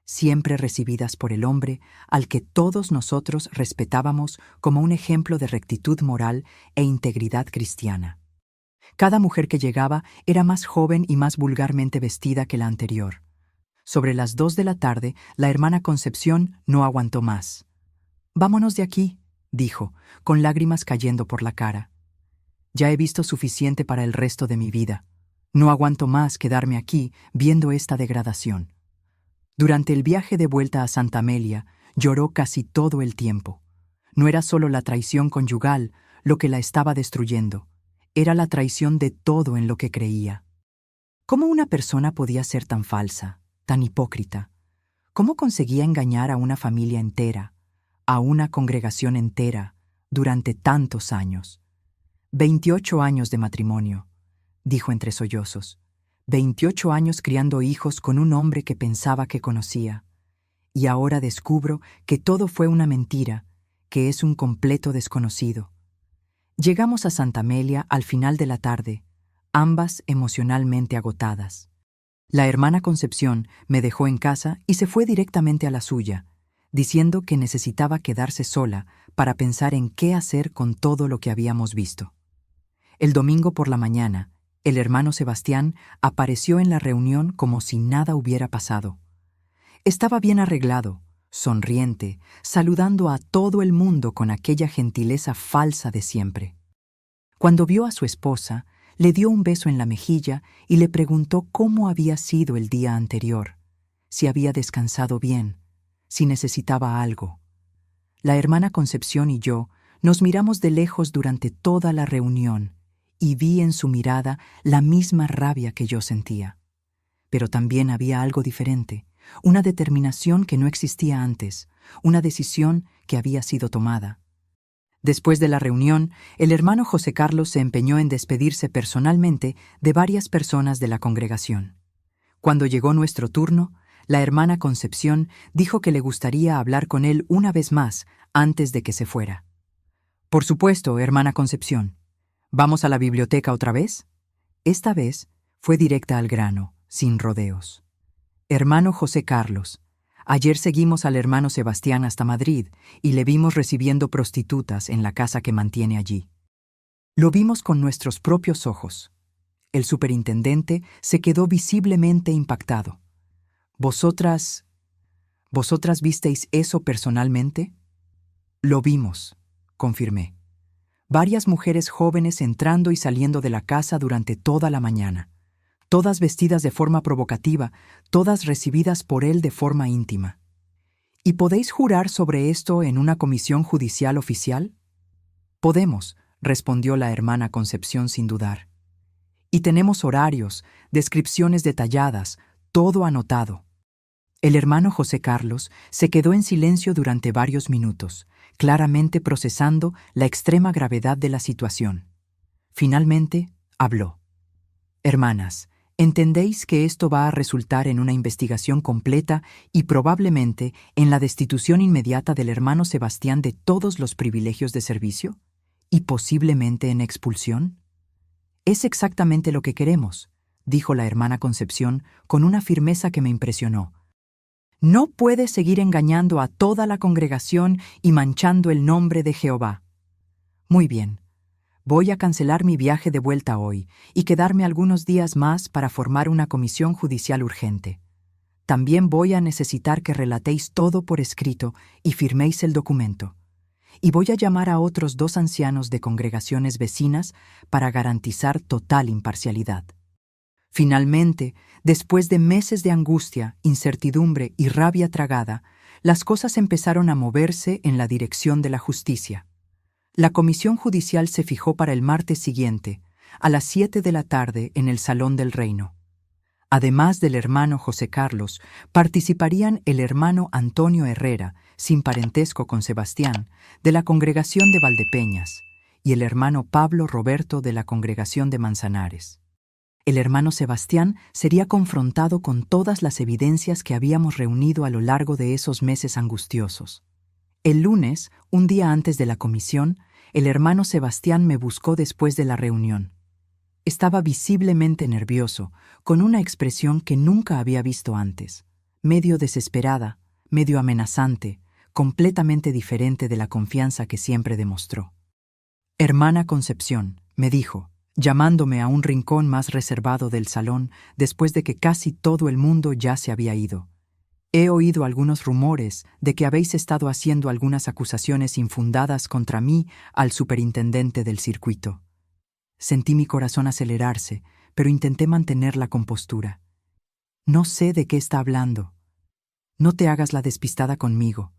siempre recibidas por el hombre al que todos nosotros respetábamos como un ejemplo de rectitud moral e integridad cristiana. Cada mujer que llegaba era más joven y más vulgarmente vestida que la anterior. Sobre las 2 de la tarde, la hermana Concepción no aguantó más. «Vámonos de aquí», dijo, con lágrimas cayendo por la cara. «Ya he visto suficiente para el resto de mi vida. No aguanto más quedarme aquí viendo esta degradación». Durante el viaje de vuelta a Santa Amelia, lloró casi todo el tiempo. No era solo la traición conyugal lo que la estaba destruyendo, era la traición de todo en lo que creía. ¿Cómo una persona podía ser tan falsa, tan hipócrita? ¿Cómo conseguía engañar a una familia entera, a una congregación entera, durante tantos años? 28 años de matrimonio, dijo entre sollozos. 28 años criando hijos con un hombre que pensaba que conocía. Y ahora descubro que todo fue una mentira, que es un completo desconocido. Llegamos a Santa Amelia al final de la tarde, ambas emocionalmente agotadas. La hermana Concepción me dejó en casa y se fue directamente a la suya, diciendo que necesitaba quedarse sola para pensar en qué hacer con todo lo que habíamos visto. El domingo por la mañana, el hermano Sebastián apareció en la reunión como si nada hubiera pasado. Estaba bien arreglado, sonriente, saludando a todo el mundo con aquella gentileza falsa de siempre. Cuando vio a su esposa, le dio un beso en la mejilla y le preguntó cómo había sido el día anterior, si había descansado bien, si necesitaba algo. La hermana Concepción y yo nos miramos de lejos durante toda la reunión y vi en su mirada la misma rabia que yo sentía. Pero también había algo diferente, una determinación que no existía antes, una decisión que había sido tomada. Después de la reunión, el hermano José Carlos se empeñó en despedirse personalmente de varias personas de la congregación. Cuando llegó nuestro turno, la hermana Concepción dijo que le gustaría hablar con él una vez más antes de que se fuera. Por supuesto, hermana Concepción. ¿Vamos a la biblioteca otra vez? Esta vez fue directa al grano, sin rodeos. Hermano José Carlos, ayer seguimos al hermano Sebastián hasta Madrid y le vimos recibiendo prostitutas en la casa que mantiene allí. Lo vimos con nuestros propios ojos. El superintendente se quedó visiblemente impactado. ¿Vosotras visteis eso personalmente? Lo vimos, confirmé. Varias mujeres jóvenes entrando y saliendo de la casa durante toda la mañana. Todas vestidas de forma provocativa, todas recibidas por él de forma íntima. ¿Y podéis jurar sobre esto en una comisión judicial oficial? Podemos, respondió la hermana Concepción sin dudar. Y tenemos horarios, descripciones detalladas, todo anotado. El hermano José Carlos se quedó en silencio durante varios minutos, claramente procesando la extrema gravedad de la situación. Finalmente, habló. Hermanas, ¿entendéis que esto va a resultar en una investigación completa y probablemente en la destitución inmediata del hermano Sebastián de todos los privilegios de servicio? ¿Y posiblemente en expulsión? Es exactamente lo que queremos, dijo la hermana Concepción con una firmeza que me impresionó. No puedes seguir engañando a toda la congregación y manchando el nombre de Jehová. Muy bien. Voy a cancelar mi viaje de vuelta hoy y quedarme algunos días más para formar una comisión judicial urgente. También voy a necesitar que relatéis todo por escrito y firméis el documento. Y voy a llamar a otros 2 ancianos de congregaciones vecinas para garantizar total imparcialidad. Finalmente, después de meses de angustia, incertidumbre y rabia tragada, las cosas empezaron a moverse en la dirección de la justicia. La comisión judicial se fijó para el martes siguiente, a las 7 de la tarde, en el Salón del Reino. Además del hermano José Carlos, participarían el hermano Antonio Herrera, sin parentesco con Sebastián, de la congregación de Valdepeñas, y el hermano Pablo Roberto de la congregación de Manzanares. El hermano Sebastián sería confrontado con todas las evidencias que habíamos reunido a lo largo de esos meses angustiosos. El lunes, un día antes de la comisión, el hermano Sebastián me buscó después de la reunión. Estaba visiblemente nervioso, con una expresión que nunca había visto antes, medio desesperada, medio amenazante, completamente diferente de la confianza que siempre demostró. Hermana Concepción, me dijo, llamándome a un rincón más reservado del salón después de que casi todo el mundo ya se había ido. He oído algunos rumores de que habéis estado haciendo algunas acusaciones infundadas contra mí al superintendente del circuito. Sentí mi corazón acelerarse, pero intenté mantener la compostura. No sé de qué está hablando. No te hagas la despistada conmigo,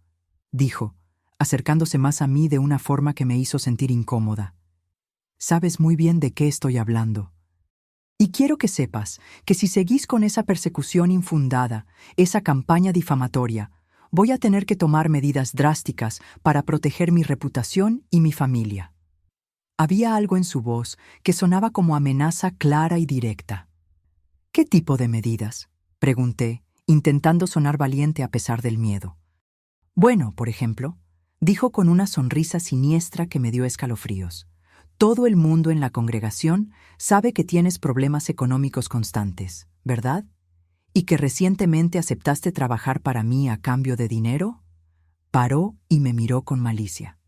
dijo, acercándose más a mí de una forma que me hizo sentir incómoda. Sabes muy bien de qué estoy hablando. Y quiero que sepas que si seguís con esa persecución infundada, esa campaña difamatoria, voy a tener que tomar medidas drásticas para proteger mi reputación y mi familia. Había algo en su voz que sonaba como amenaza clara y directa. ¿Qué tipo de medidas?, pregunté, intentando sonar valiente a pesar del miedo. Bueno, por ejemplo, dijo con una sonrisa siniestra que me dio escalofríos. Todo el mundo en la congregación sabe que tienes problemas económicos constantes, ¿verdad? ¿Y que recientemente aceptaste trabajar para mí a cambio de dinero? Paró y me miró con malicia.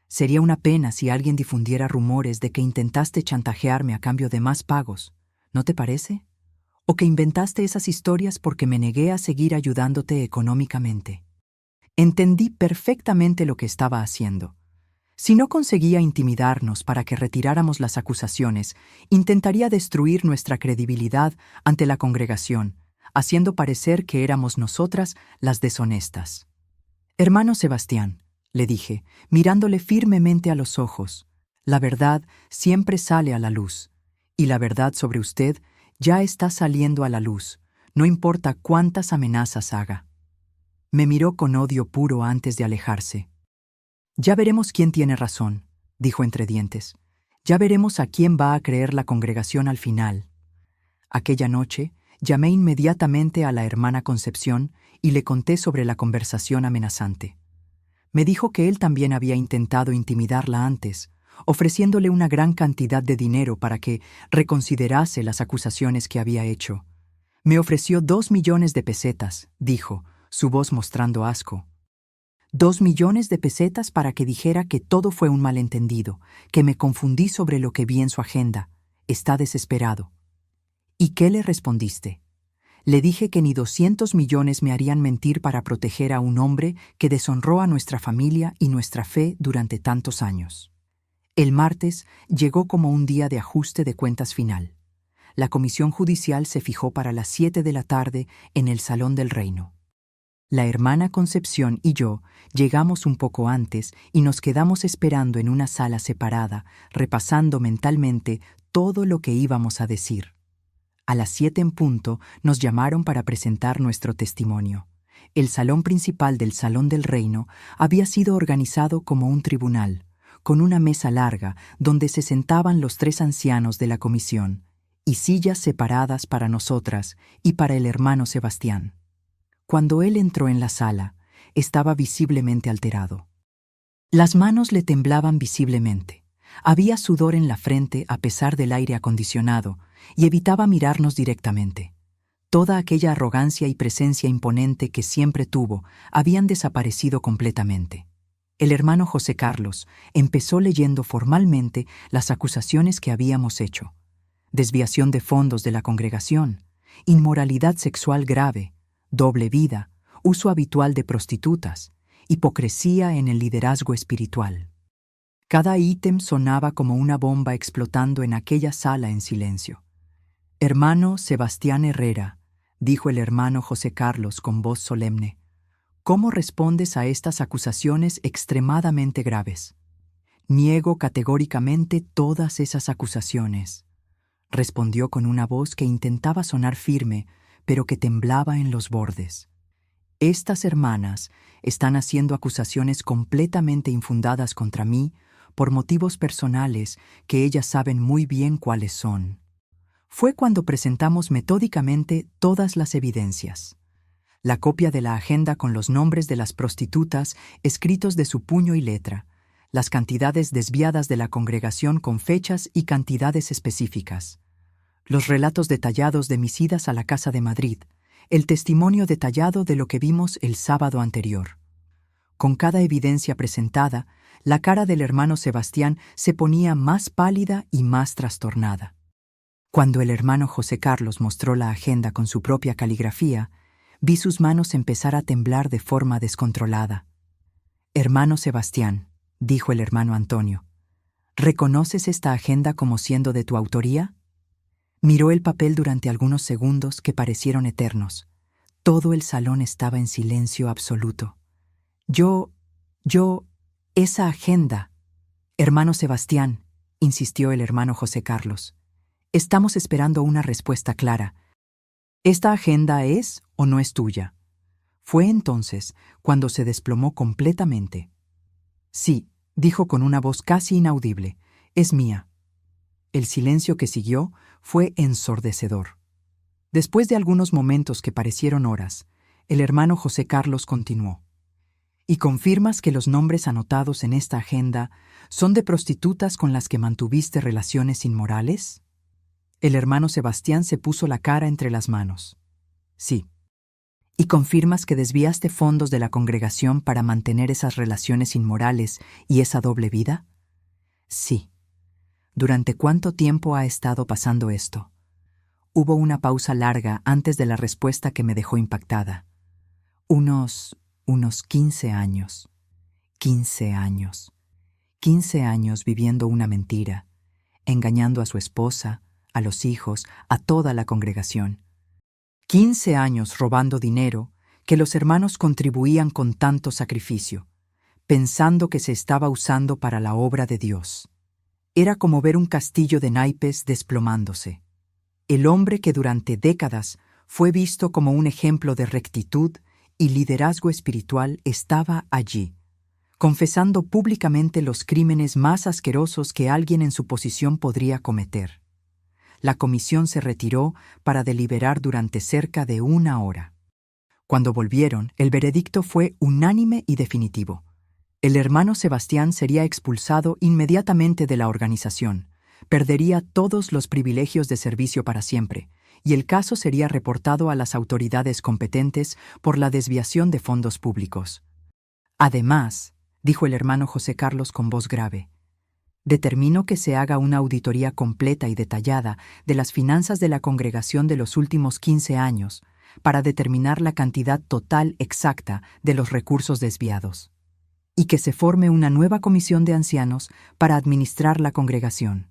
Sería una pena si alguien difundiera rumores de que intentaste chantajearme a cambio de más pagos, ¿no te parece? ¿O que inventaste esas historias porque me negué a seguir ayudándote económicamente? Entendí perfectamente lo que estaba haciendo. Si no conseguía intimidarnos para que retiráramos las acusaciones, intentaría destruir nuestra credibilidad ante la congregación, haciendo parecer que éramos nosotras las deshonestas. Hermano Sebastián, le dije, mirándole firmemente a los ojos, la verdad siempre sale a la luz, y la verdad sobre usted ya está saliendo a la luz, no importa cuántas amenazas haga. Me miró con odio puro antes de alejarse. Ya veremos quién tiene razón, dijo entre dientes. Ya veremos a quién va a creer la congregación al final. Aquella noche, llamé inmediatamente a la hermana Concepción y le conté sobre la conversación amenazante. Me dijo que él también había intentado intimidarla antes, ofreciéndole una gran cantidad de dinero para que reconsiderase las acusaciones que había hecho. Me ofreció 2 millones de pesetas, dijo, su voz mostrando asco. 2 millones de pesetas para que dijera que todo fue un malentendido, que me confundí sobre lo que vi en su agenda. Está desesperado. ¿Y qué le respondiste? Le dije que ni 200 millones me harían mentir para proteger a un hombre que deshonró a nuestra familia y nuestra fe durante tantos años. El martes llegó como un día de ajuste de cuentas final. La comisión judicial se fijó para las 7 de la tarde en el Salón del Reino. La hermana Concepción y yo llegamos un poco antes y nos quedamos esperando en una sala separada, repasando mentalmente todo lo que íbamos a decir. A las 7 en punto nos llamaron para presentar nuestro testimonio. El salón principal del Salón del Reino había sido organizado como un tribunal, con una mesa larga donde se sentaban los 3 ancianos de la comisión, y sillas separadas para nosotras y para el hermano Sebastián. Cuando él entró en la sala, estaba visiblemente alterado. Las manos le temblaban visiblemente. Había sudor en la frente a pesar del aire acondicionado y evitaba mirarnos directamente. Toda aquella arrogancia y presencia imponente que siempre tuvo habían desaparecido completamente. El hermano José Carlos empezó leyendo formalmente las acusaciones que habíamos hecho. Desviación de fondos de la congregación, inmoralidad sexual grave, doble vida, uso habitual de prostitutas, hipocresía en el liderazgo espiritual. Cada ítem sonaba como una bomba explotando en aquella sala en silencio. «Hermano Sebastián Herrera», dijo el hermano José Carlos con voz solemne, «¿cómo respondes a estas acusaciones extremadamente graves?» «Niego categóricamente todas esas acusaciones», respondió con una voz que intentaba sonar firme, pero que temblaba en los bordes. «Estas hermanas están haciendo acusaciones completamente infundadas contra mí por motivos personales que ellas saben muy bien cuáles son». Fue cuando presentamos metódicamente todas las evidencias. La copia de la agenda con los nombres de las prostitutas escritos de su puño y letra, las cantidades desviadas de la congregación con fechas y cantidades específicas, los relatos detallados de mis idas a la Casa de Madrid, el testimonio detallado de lo que vimos el sábado anterior. Con cada evidencia presentada, la cara del hermano Sebastián se ponía más pálida y más trastornada. Cuando el hermano José Carlos mostró la agenda con su propia caligrafía, vi sus manos empezar a temblar de forma descontrolada. «Hermano Sebastián», dijo el hermano Antonio, «¿reconoces esta agenda como siendo de tu autoría?» Miró el papel durante algunos segundos que parecieron eternos. Todo el salón estaba en silencio absoluto. Esa agenda. Hermano Sebastián, insistió el hermano José Carlos. Estamos esperando una respuesta clara. ¿Esta agenda es o no es tuya? Fue entonces cuando se desplomó completamente. Sí, dijo con una voz casi inaudible, es mía. El silencio que siguió fue ensordecedor. Después de algunos momentos que parecieron horas, el hermano José Carlos continuó. ¿Y confirmas que los nombres anotados en esta agenda son de prostitutas con las que mantuviste relaciones inmorales? El hermano Sebastián se puso la cara entre las manos. Sí. ¿Y confirmas que desviaste fondos de la congregación para mantener esas relaciones inmorales y esa doble vida? Sí. ¿Durante cuánto tiempo ha estado pasando esto? Hubo una pausa larga antes de la respuesta que me dejó impactada. Unos 15 años. 15 años. 15 años viviendo una mentira, engañando a su esposa, a los hijos, a toda la congregación. 15 años robando dinero que los hermanos contribuían con tanto sacrificio, pensando que se estaba usando para la obra de Dios. Era como ver un castillo de naipes desplomándose. El hombre que durante décadas Fue visto como un ejemplo de rectitud y liderazgo espiritual. Estaba allí, confesando públicamente los crímenes más asquerosos que alguien en su posición podría cometer. La comisión se retiró para deliberar durante cerca de 1 hora. Cuando volvieron, el veredicto fue unánime y definitivo. El hermano Sebastián sería expulsado inmediatamente de la organización, perdería todos los privilegios de servicio para siempre, y el caso sería reportado a las autoridades competentes por la desviación de fondos públicos. Además, dijo el hermano José Carlos con voz grave, determino que se haga una auditoría completa y detallada de las finanzas de la congregación de los últimos 15 años para determinar la cantidad total exacta de los recursos desviados, y que se forme una nueva comisión de ancianos para administrar la congregación,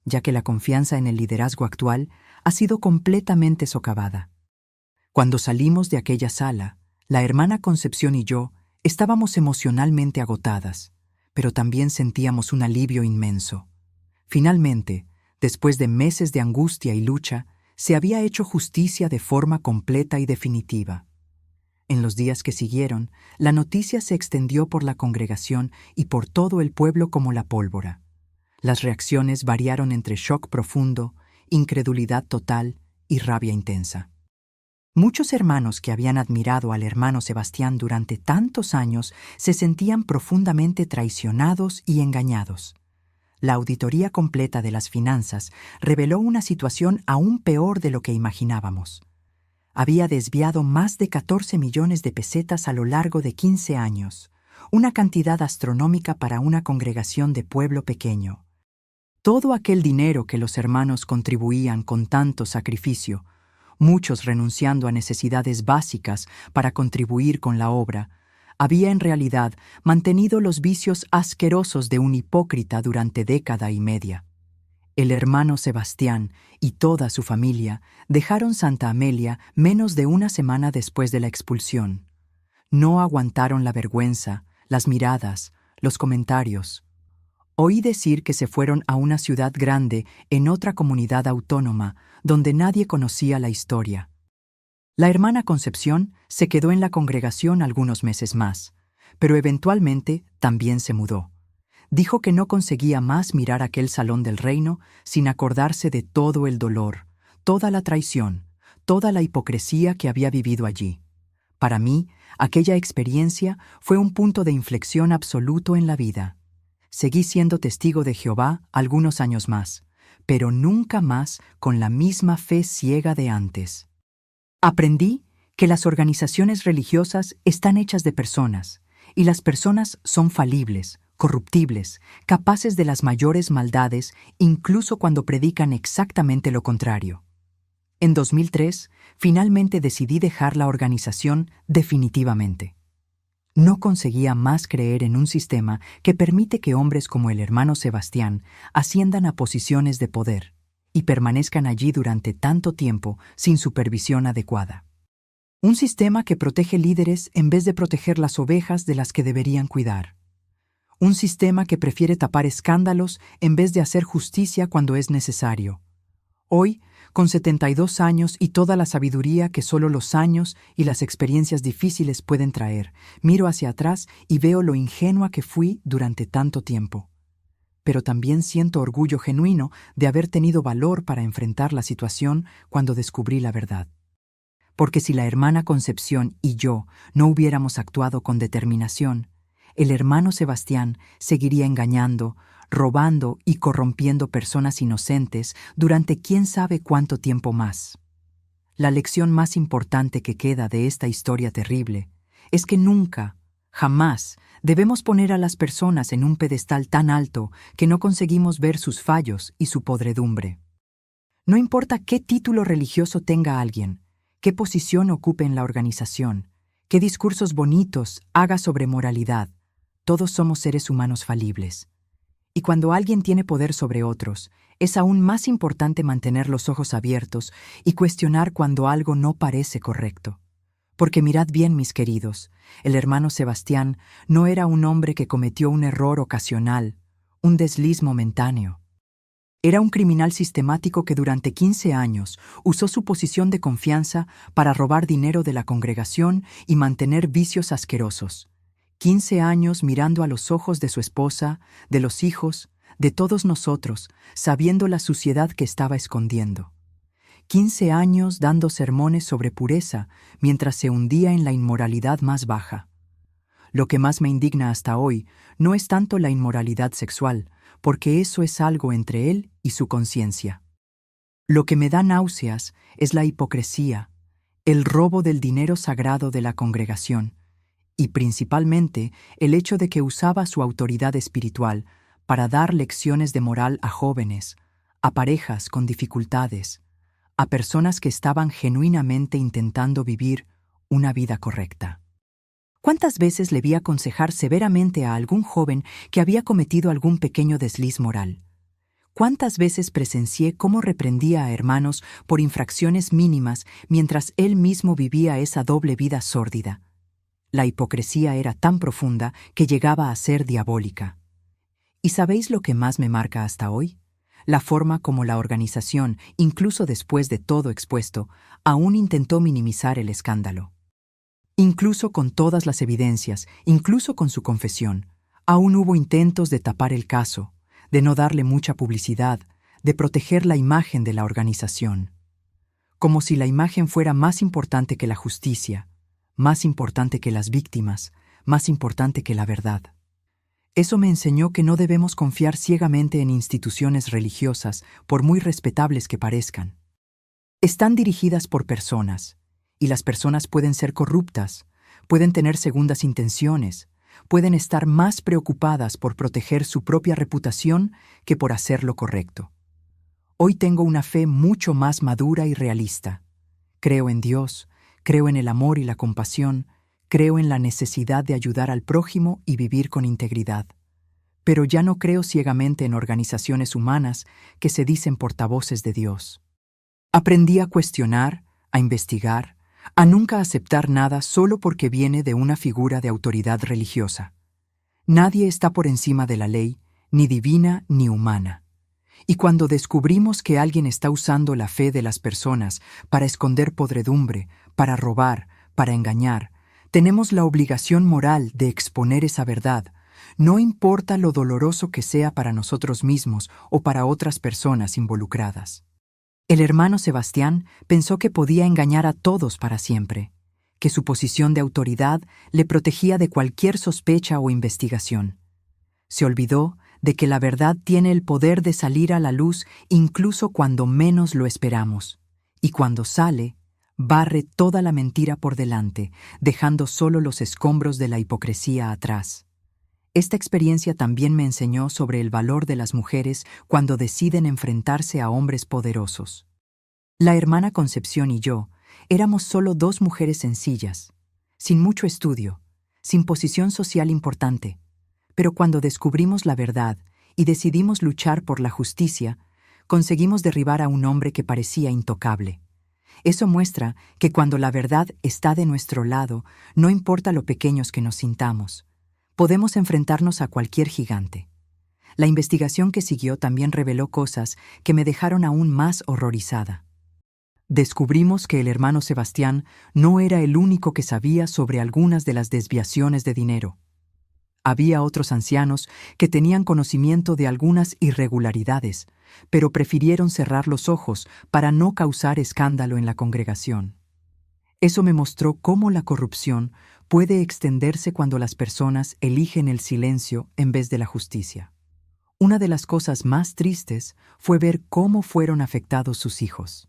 ya que la confianza en el liderazgo actual ha sido completamente socavada. Cuando salimos de aquella sala, la hermana Concepción y yo estábamos emocionalmente agotadas, pero también sentíamos un alivio inmenso. Finalmente, después de meses de angustia y lucha, se había hecho justicia de forma completa y definitiva. En los días que siguieron, la noticia se extendió por la congregación y por todo el pueblo como la pólvora. Las reacciones variaron entre shock profundo, incredulidad total y rabia intensa. Muchos hermanos que habían admirado al hermano Sebastián durante tantos años se sentían profundamente traicionados y engañados. La auditoría completa de las finanzas reveló una situación aún peor de lo que imaginábamos. Había desviado más de 14 millones de pesetas a lo largo de 15 años, una cantidad astronómica para una congregación de pueblo pequeño. Todo aquel dinero que los hermanos contribuían con tanto sacrificio, muchos renunciando a necesidades básicas para contribuir con la obra, había en realidad mantenido los vicios asquerosos de un hipócrita durante 1,5 décadas. El hermano Sebastián y toda su familia dejaron Santa Amelia menos de 1 semana después de la expulsión. No aguantaron la vergüenza, las miradas, los comentarios. Oí decir que se fueron a una ciudad grande en otra comunidad autónoma donde nadie conocía la historia. La hermana Concepción se quedó en la congregación algunos meses más, pero eventualmente también se mudó. Dijo que no conseguía más mirar aquel salón del reino sin acordarse de todo el dolor, toda la traición, toda la hipocresía que había vivido allí. Para mí, aquella experiencia fue un punto de inflexión absoluto en la vida. Seguí siendo testigo de Jehová algunos años más, pero nunca más con la misma fe ciega de antes. Aprendí que las organizaciones religiosas están hechas de personas, y las personas son falibles, corruptibles, capaces de las mayores maldades, incluso cuando predican exactamente lo contrario. En 2003, finalmente decidí dejar la organización definitivamente. No conseguía más creer en un sistema que permite que hombres como el hermano Sebastián asciendan a posiciones de poder y permanezcan allí durante tanto tiempo sin supervisión adecuada. Un sistema que protege líderes en vez de proteger las ovejas de las que deberían cuidar. Un sistema que prefiere tapar escándalos en vez de hacer justicia cuando es necesario. Hoy, con 72 años y toda la sabiduría que solo los años y las experiencias difíciles pueden traer, miro hacia atrás y veo lo ingenua que fui durante tanto tiempo. Pero también siento orgullo genuino de haber tenido valor para enfrentar la situación cuando descubrí la verdad. Porque si la hermana Concepción y yo no hubiéramos actuado con determinación, el hermano Sebastián seguiría engañando, robando y corrompiendo personas inocentes durante quién sabe cuánto tiempo más. La lección más importante que queda de esta historia terrible es que nunca, jamás, debemos poner a las personas en un pedestal tan alto que no conseguimos ver sus fallos y su podredumbre. No importa qué título religioso tenga alguien, qué posición ocupe en la organización, qué discursos bonitos haga sobre moralidad, todos somos seres humanos falibles. Y cuando alguien tiene poder sobre otros, es aún más importante mantener los ojos abiertos y cuestionar cuando algo no parece correcto. Porque mirad bien, mis queridos, el hermano Sebastián no era un hombre que cometió un error ocasional, un desliz momentáneo. Era un criminal sistemático que durante 15 años usó su posición de confianza para robar dinero de la congregación y mantener vicios asquerosos. 15 años mirando a los ojos de su esposa, de los hijos, de todos nosotros, sabiendo la suciedad que estaba escondiendo. 15 años dando sermones sobre pureza mientras se hundía en la inmoralidad más baja. Lo que más me indigna hasta hoy no es tanto la inmoralidad sexual, porque eso es algo entre él y su conciencia. Lo que me da náuseas es la hipocresía, el robo del dinero sagrado de la congregación, y principalmente el hecho de que usaba su autoridad espiritual para dar lecciones de moral a jóvenes, a parejas con dificultades, a personas que estaban genuinamente intentando vivir una vida correcta. ¿Cuántas veces le vi aconsejar severamente a algún joven que había cometido algún pequeño desliz moral? ¿Cuántas veces presencié cómo reprendía a hermanos por infracciones mínimas mientras él mismo vivía esa doble vida sórdida? La hipocresía era tan profunda que llegaba a ser diabólica. ¿Y sabéis lo que más me marca hasta hoy? La forma como la organización, incluso después de todo expuesto, aún intentó minimizar el escándalo. Incluso con todas las evidencias, incluso con su confesión, aún hubo intentos de tapar el caso, de no darle mucha publicidad, de proteger la imagen de la organización. Como si la imagen fuera más importante que la justicia, más importante que las víctimas, más importante que la verdad. Eso me enseñó que no debemos confiar ciegamente en instituciones religiosas, por muy respetables que parezcan. Están dirigidas por personas, y las personas pueden ser corruptas, pueden tener segundas intenciones, pueden estar más preocupadas por proteger su propia reputación que por hacer lo correcto. Hoy tengo una fe mucho más madura y realista. Creo en Dios, creo en el amor y la compasión, creo en la necesidad de ayudar al prójimo y vivir con integridad. Pero ya no creo ciegamente en organizaciones humanas que se dicen portavoces de Dios. Aprendí a cuestionar, a investigar, a nunca aceptar nada solo porque viene de una figura de autoridad religiosa. Nadie está por encima de la ley, ni divina ni humana. Y cuando descubrimos que alguien está usando la fe de las personas para esconder podredumbre, para robar, para engañar, tenemos la obligación moral de exponer esa verdad, no importa lo doloroso que sea para nosotros mismos o para otras personas involucradas. El hermano Sebastián pensó que podía engañar a todos para siempre, que su posición de autoridad le protegía de cualquier sospecha o investigación. Se olvidó de que la verdad tiene el poder de salir a la luz incluso cuando menos lo esperamos, y cuando sale, barre toda la mentira por delante, dejando solo los escombros de la hipocresía atrás. Esta experiencia también me enseñó sobre el valor de las mujeres cuando deciden enfrentarse a hombres poderosos. La hermana Concepción y yo éramos solo dos mujeres sencillas, sin mucho estudio, sin posición social importante, pero cuando descubrimos la verdad y decidimos luchar por la justicia, conseguimos derribar a un hombre que parecía intocable. Eso muestra que cuando la verdad está de nuestro lado, no importa lo pequeños que nos sintamos, podemos enfrentarnos a cualquier gigante. La investigación que siguió también reveló cosas que me dejaron aún más horrorizada. Descubrimos que el hermano Sebastián no era el único que sabía sobre algunas de las desviaciones de dinero. Había otros ancianos que tenían conocimiento de algunas irregularidades, pero prefirieron cerrar los ojos para no causar escándalo en la congregación. Eso me mostró cómo la corrupción puede extenderse cuando las personas eligen el silencio en vez de la justicia. Una de las cosas más tristes fue ver cómo fueron afectados sus hijos.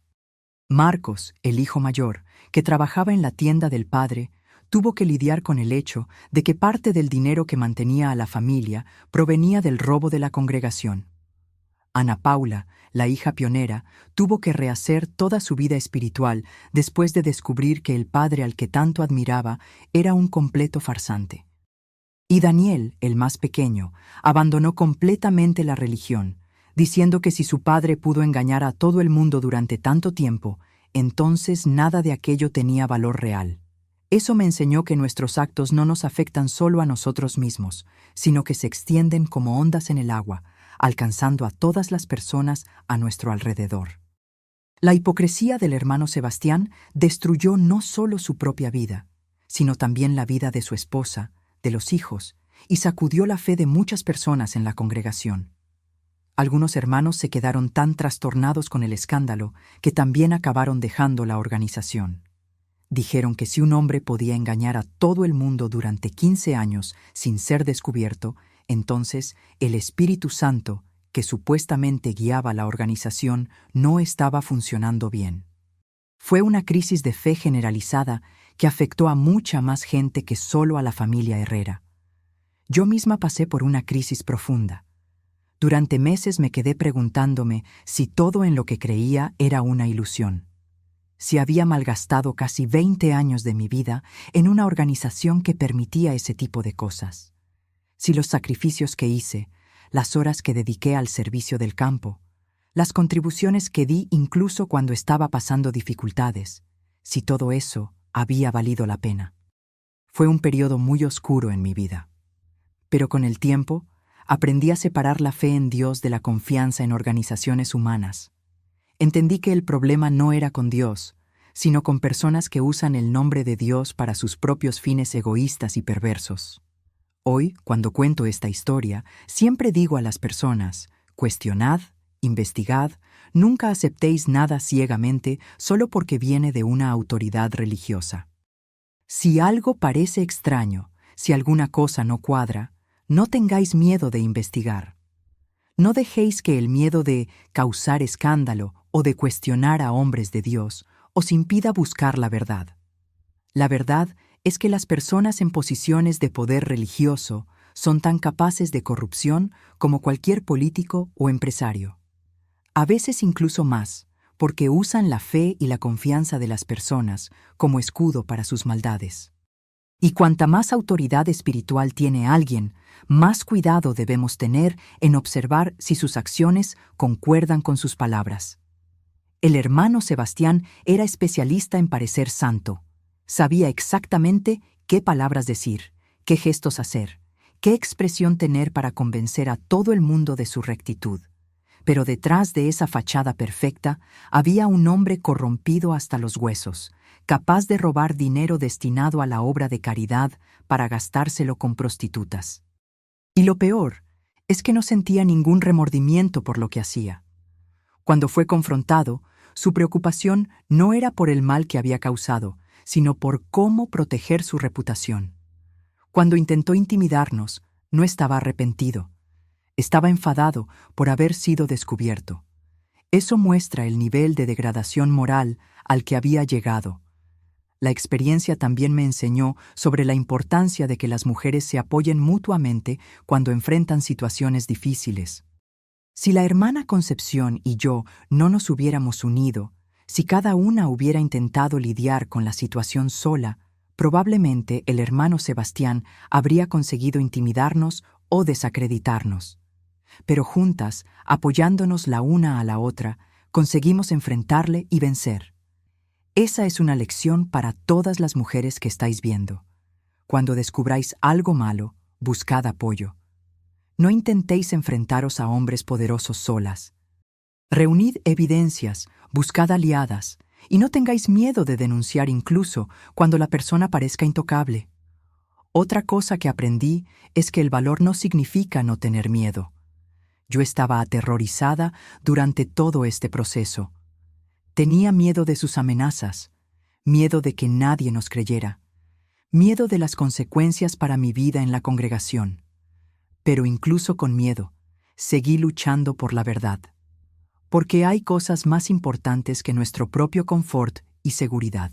Marcos, el hijo mayor, que trabajaba en la tienda del padre, tuvo que lidiar con el hecho de que parte del dinero que mantenía a la familia provenía del robo de la congregación. Ana Paula, la hija pionera, tuvo que rehacer toda su vida espiritual después de descubrir que el padre al que tanto admiraba era un completo farsante. Y Daniel, el más pequeño, abandonó completamente la religión, diciendo que si su padre pudo engañar a todo el mundo durante tanto tiempo, entonces nada de aquello tenía valor real. Eso me enseñó que nuestros actos no nos afectan solo a nosotros mismos, sino que se extienden como ondas en el agua, alcanzando a todas las personas a nuestro alrededor. La hipocresía del hermano Sebastián destruyó no solo su propia vida, sino también la vida de su esposa, de los hijos, y sacudió la fe de muchas personas en la congregación. Algunos hermanos se quedaron tan trastornados con el escándalo que también acabaron dejando la organización. Dijeron que si un hombre podía engañar a todo el mundo durante 15 años sin ser descubierto, entonces el Espíritu Santo, que supuestamente guiaba la organización, no estaba funcionando bien. Fue una crisis de fe generalizada que afectó a mucha más gente que solo a la familia Herrera. Yo misma pasé por una crisis profunda. Durante meses me quedé preguntándome si todo en lo que creía era una ilusión. Si había malgastado casi 20 años de mi vida en una organización que permitía ese tipo de cosas. Si los sacrificios que hice, las horas que dediqué al servicio del campo, las contribuciones que di incluso cuando estaba pasando dificultades, si todo eso había valido la pena. Fue un periodo muy oscuro en mi vida. Pero con el tiempo, aprendí a separar la fe en Dios de la confianza en organizaciones humanas. Entendí que el problema no era con Dios, sino con personas que usan el nombre de Dios para sus propios fines egoístas y perversos. Hoy, cuando cuento esta historia, siempre digo a las personas: cuestionad, investigad, nunca aceptéis nada ciegamente solo porque viene de una autoridad religiosa. Si algo parece extraño, si alguna cosa no cuadra, no tengáis miedo de investigar. No dejéis que el miedo de causar escándalo o de cuestionar a hombres de Dios os impida buscar la verdad. La verdad es que las personas en posiciones de poder religioso son tan capaces de corrupción como cualquier político o empresario. A veces incluso más, porque usan la fe y la confianza de las personas como escudo para sus maldades. Y cuanta más autoridad espiritual tiene alguien, más cuidado debemos tener en observar si sus acciones concuerdan con sus palabras. El hermano Sebastián era especialista en parecer santo. Sabía exactamente qué palabras decir, qué gestos hacer, qué expresión tener para convencer a todo el mundo de su rectitud. Pero detrás de esa fachada perfecta había un hombre corrompido hasta los huesos, capaz de robar dinero destinado a la obra de caridad para gastárselo con prostitutas. Y lo peor es que no sentía ningún remordimiento por lo que hacía. Cuando fue confrontado, su preocupación no era por el mal que había causado, sino por cómo proteger su reputación. Cuando intentó intimidarnos, no estaba arrepentido. Estaba enfadado por haber sido descubierto. Eso muestra el nivel de degradación moral al que había llegado. La experiencia también me enseñó sobre la importancia de que las mujeres se apoyen mutuamente cuando enfrentan situaciones difíciles. Si la hermana Concepción y yo no nos hubiéramos unido, si cada una hubiera intentado lidiar con la situación sola, probablemente el hermano Sebastián habría conseguido intimidarnos o desacreditarnos. Pero juntas, apoyándonos la una a la otra, conseguimos enfrentarle y vencer. Esa es una lección para todas las mujeres que estáis viendo. Cuando descubráis algo malo, buscad apoyo. No intentéis enfrentaros a hombres poderosos solas. Reunid evidencias, buscad aliadas, y no tengáis miedo de denunciar incluso cuando la persona parezca intocable. Otra cosa que aprendí es que el valor no significa no tener miedo. Yo estaba aterrorizada durante todo este proceso. Tenía miedo de sus amenazas, miedo de que nadie nos creyera, miedo de las consecuencias para mi vida en la congregación. Pero incluso con miedo, seguí luchando por la verdad. Porque hay cosas más importantes que nuestro propio confort y seguridad.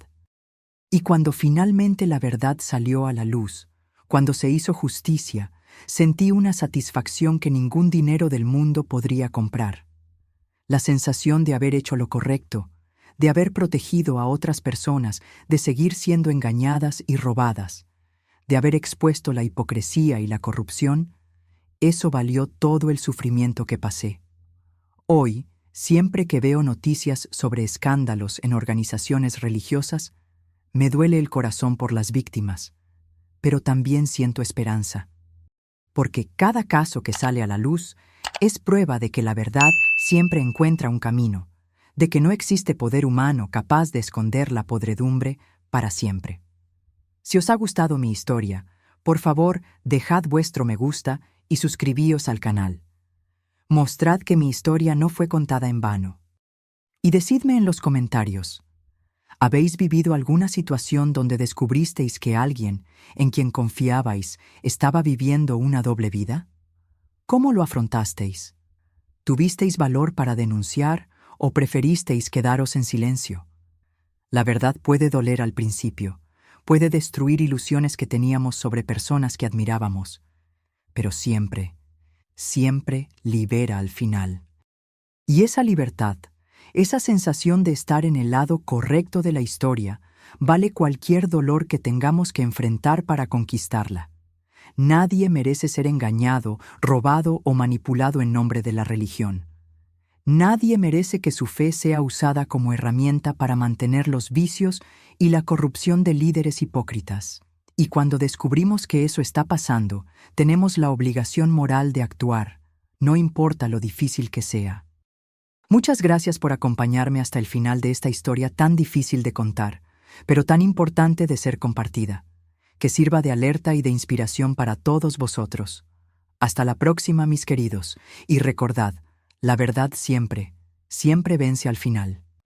Y cuando finalmente la verdad salió a la luz, cuando se hizo justicia, sentí una satisfacción que ningún dinero del mundo podría comprar. La sensación de haber hecho lo correcto, de haber protegido a otras personas de seguir siendo engañadas y robadas, de haber expuesto la hipocresía y la corrupción, eso valió todo el sufrimiento que pasé. Hoy, siempre que veo noticias sobre escándalos en organizaciones religiosas, me duele el corazón por las víctimas, pero también siento esperanza. Porque cada caso que sale a la luz Es prueba de que la verdad siempre encuentra un camino, de que no existe poder humano capaz de esconder la podredumbre para siempre. Si os ha gustado mi historia, por favor, dejad vuestro me gusta y suscribíos al canal. Mostrad que mi historia no fue contada en vano. Y decidme en los comentarios, ¿habéis vivido alguna situación donde descubristeis que alguien en quien confiabais estaba viviendo una doble vida? ¿Cómo lo afrontasteis? ¿Tuvisteis valor para denunciar o preferisteis quedaros en silencio? La verdad puede doler al principio, puede destruir ilusiones que teníamos sobre personas que admirábamos, pero siempre, siempre libera al final. Y esa libertad, esa sensación de estar en el lado correcto de la historia, vale cualquier dolor que tengamos que enfrentar para conquistarla. Nadie merece ser engañado, robado o manipulado en nombre de la religión. Nadie merece que su fe sea usada como herramienta para mantener los vicios y la corrupción de líderes hipócritas. Y cuando descubrimos que eso está pasando, tenemos la obligación moral de actuar, no importa lo difícil que sea. Muchas gracias por acompañarme hasta el final de esta historia tan difícil de contar, pero tan importante de ser compartida. Que sirva de alerta y de inspiración para todos vosotros. Hasta la próxima, mis queridos, y recordad, la verdad siempre, siempre vence al final.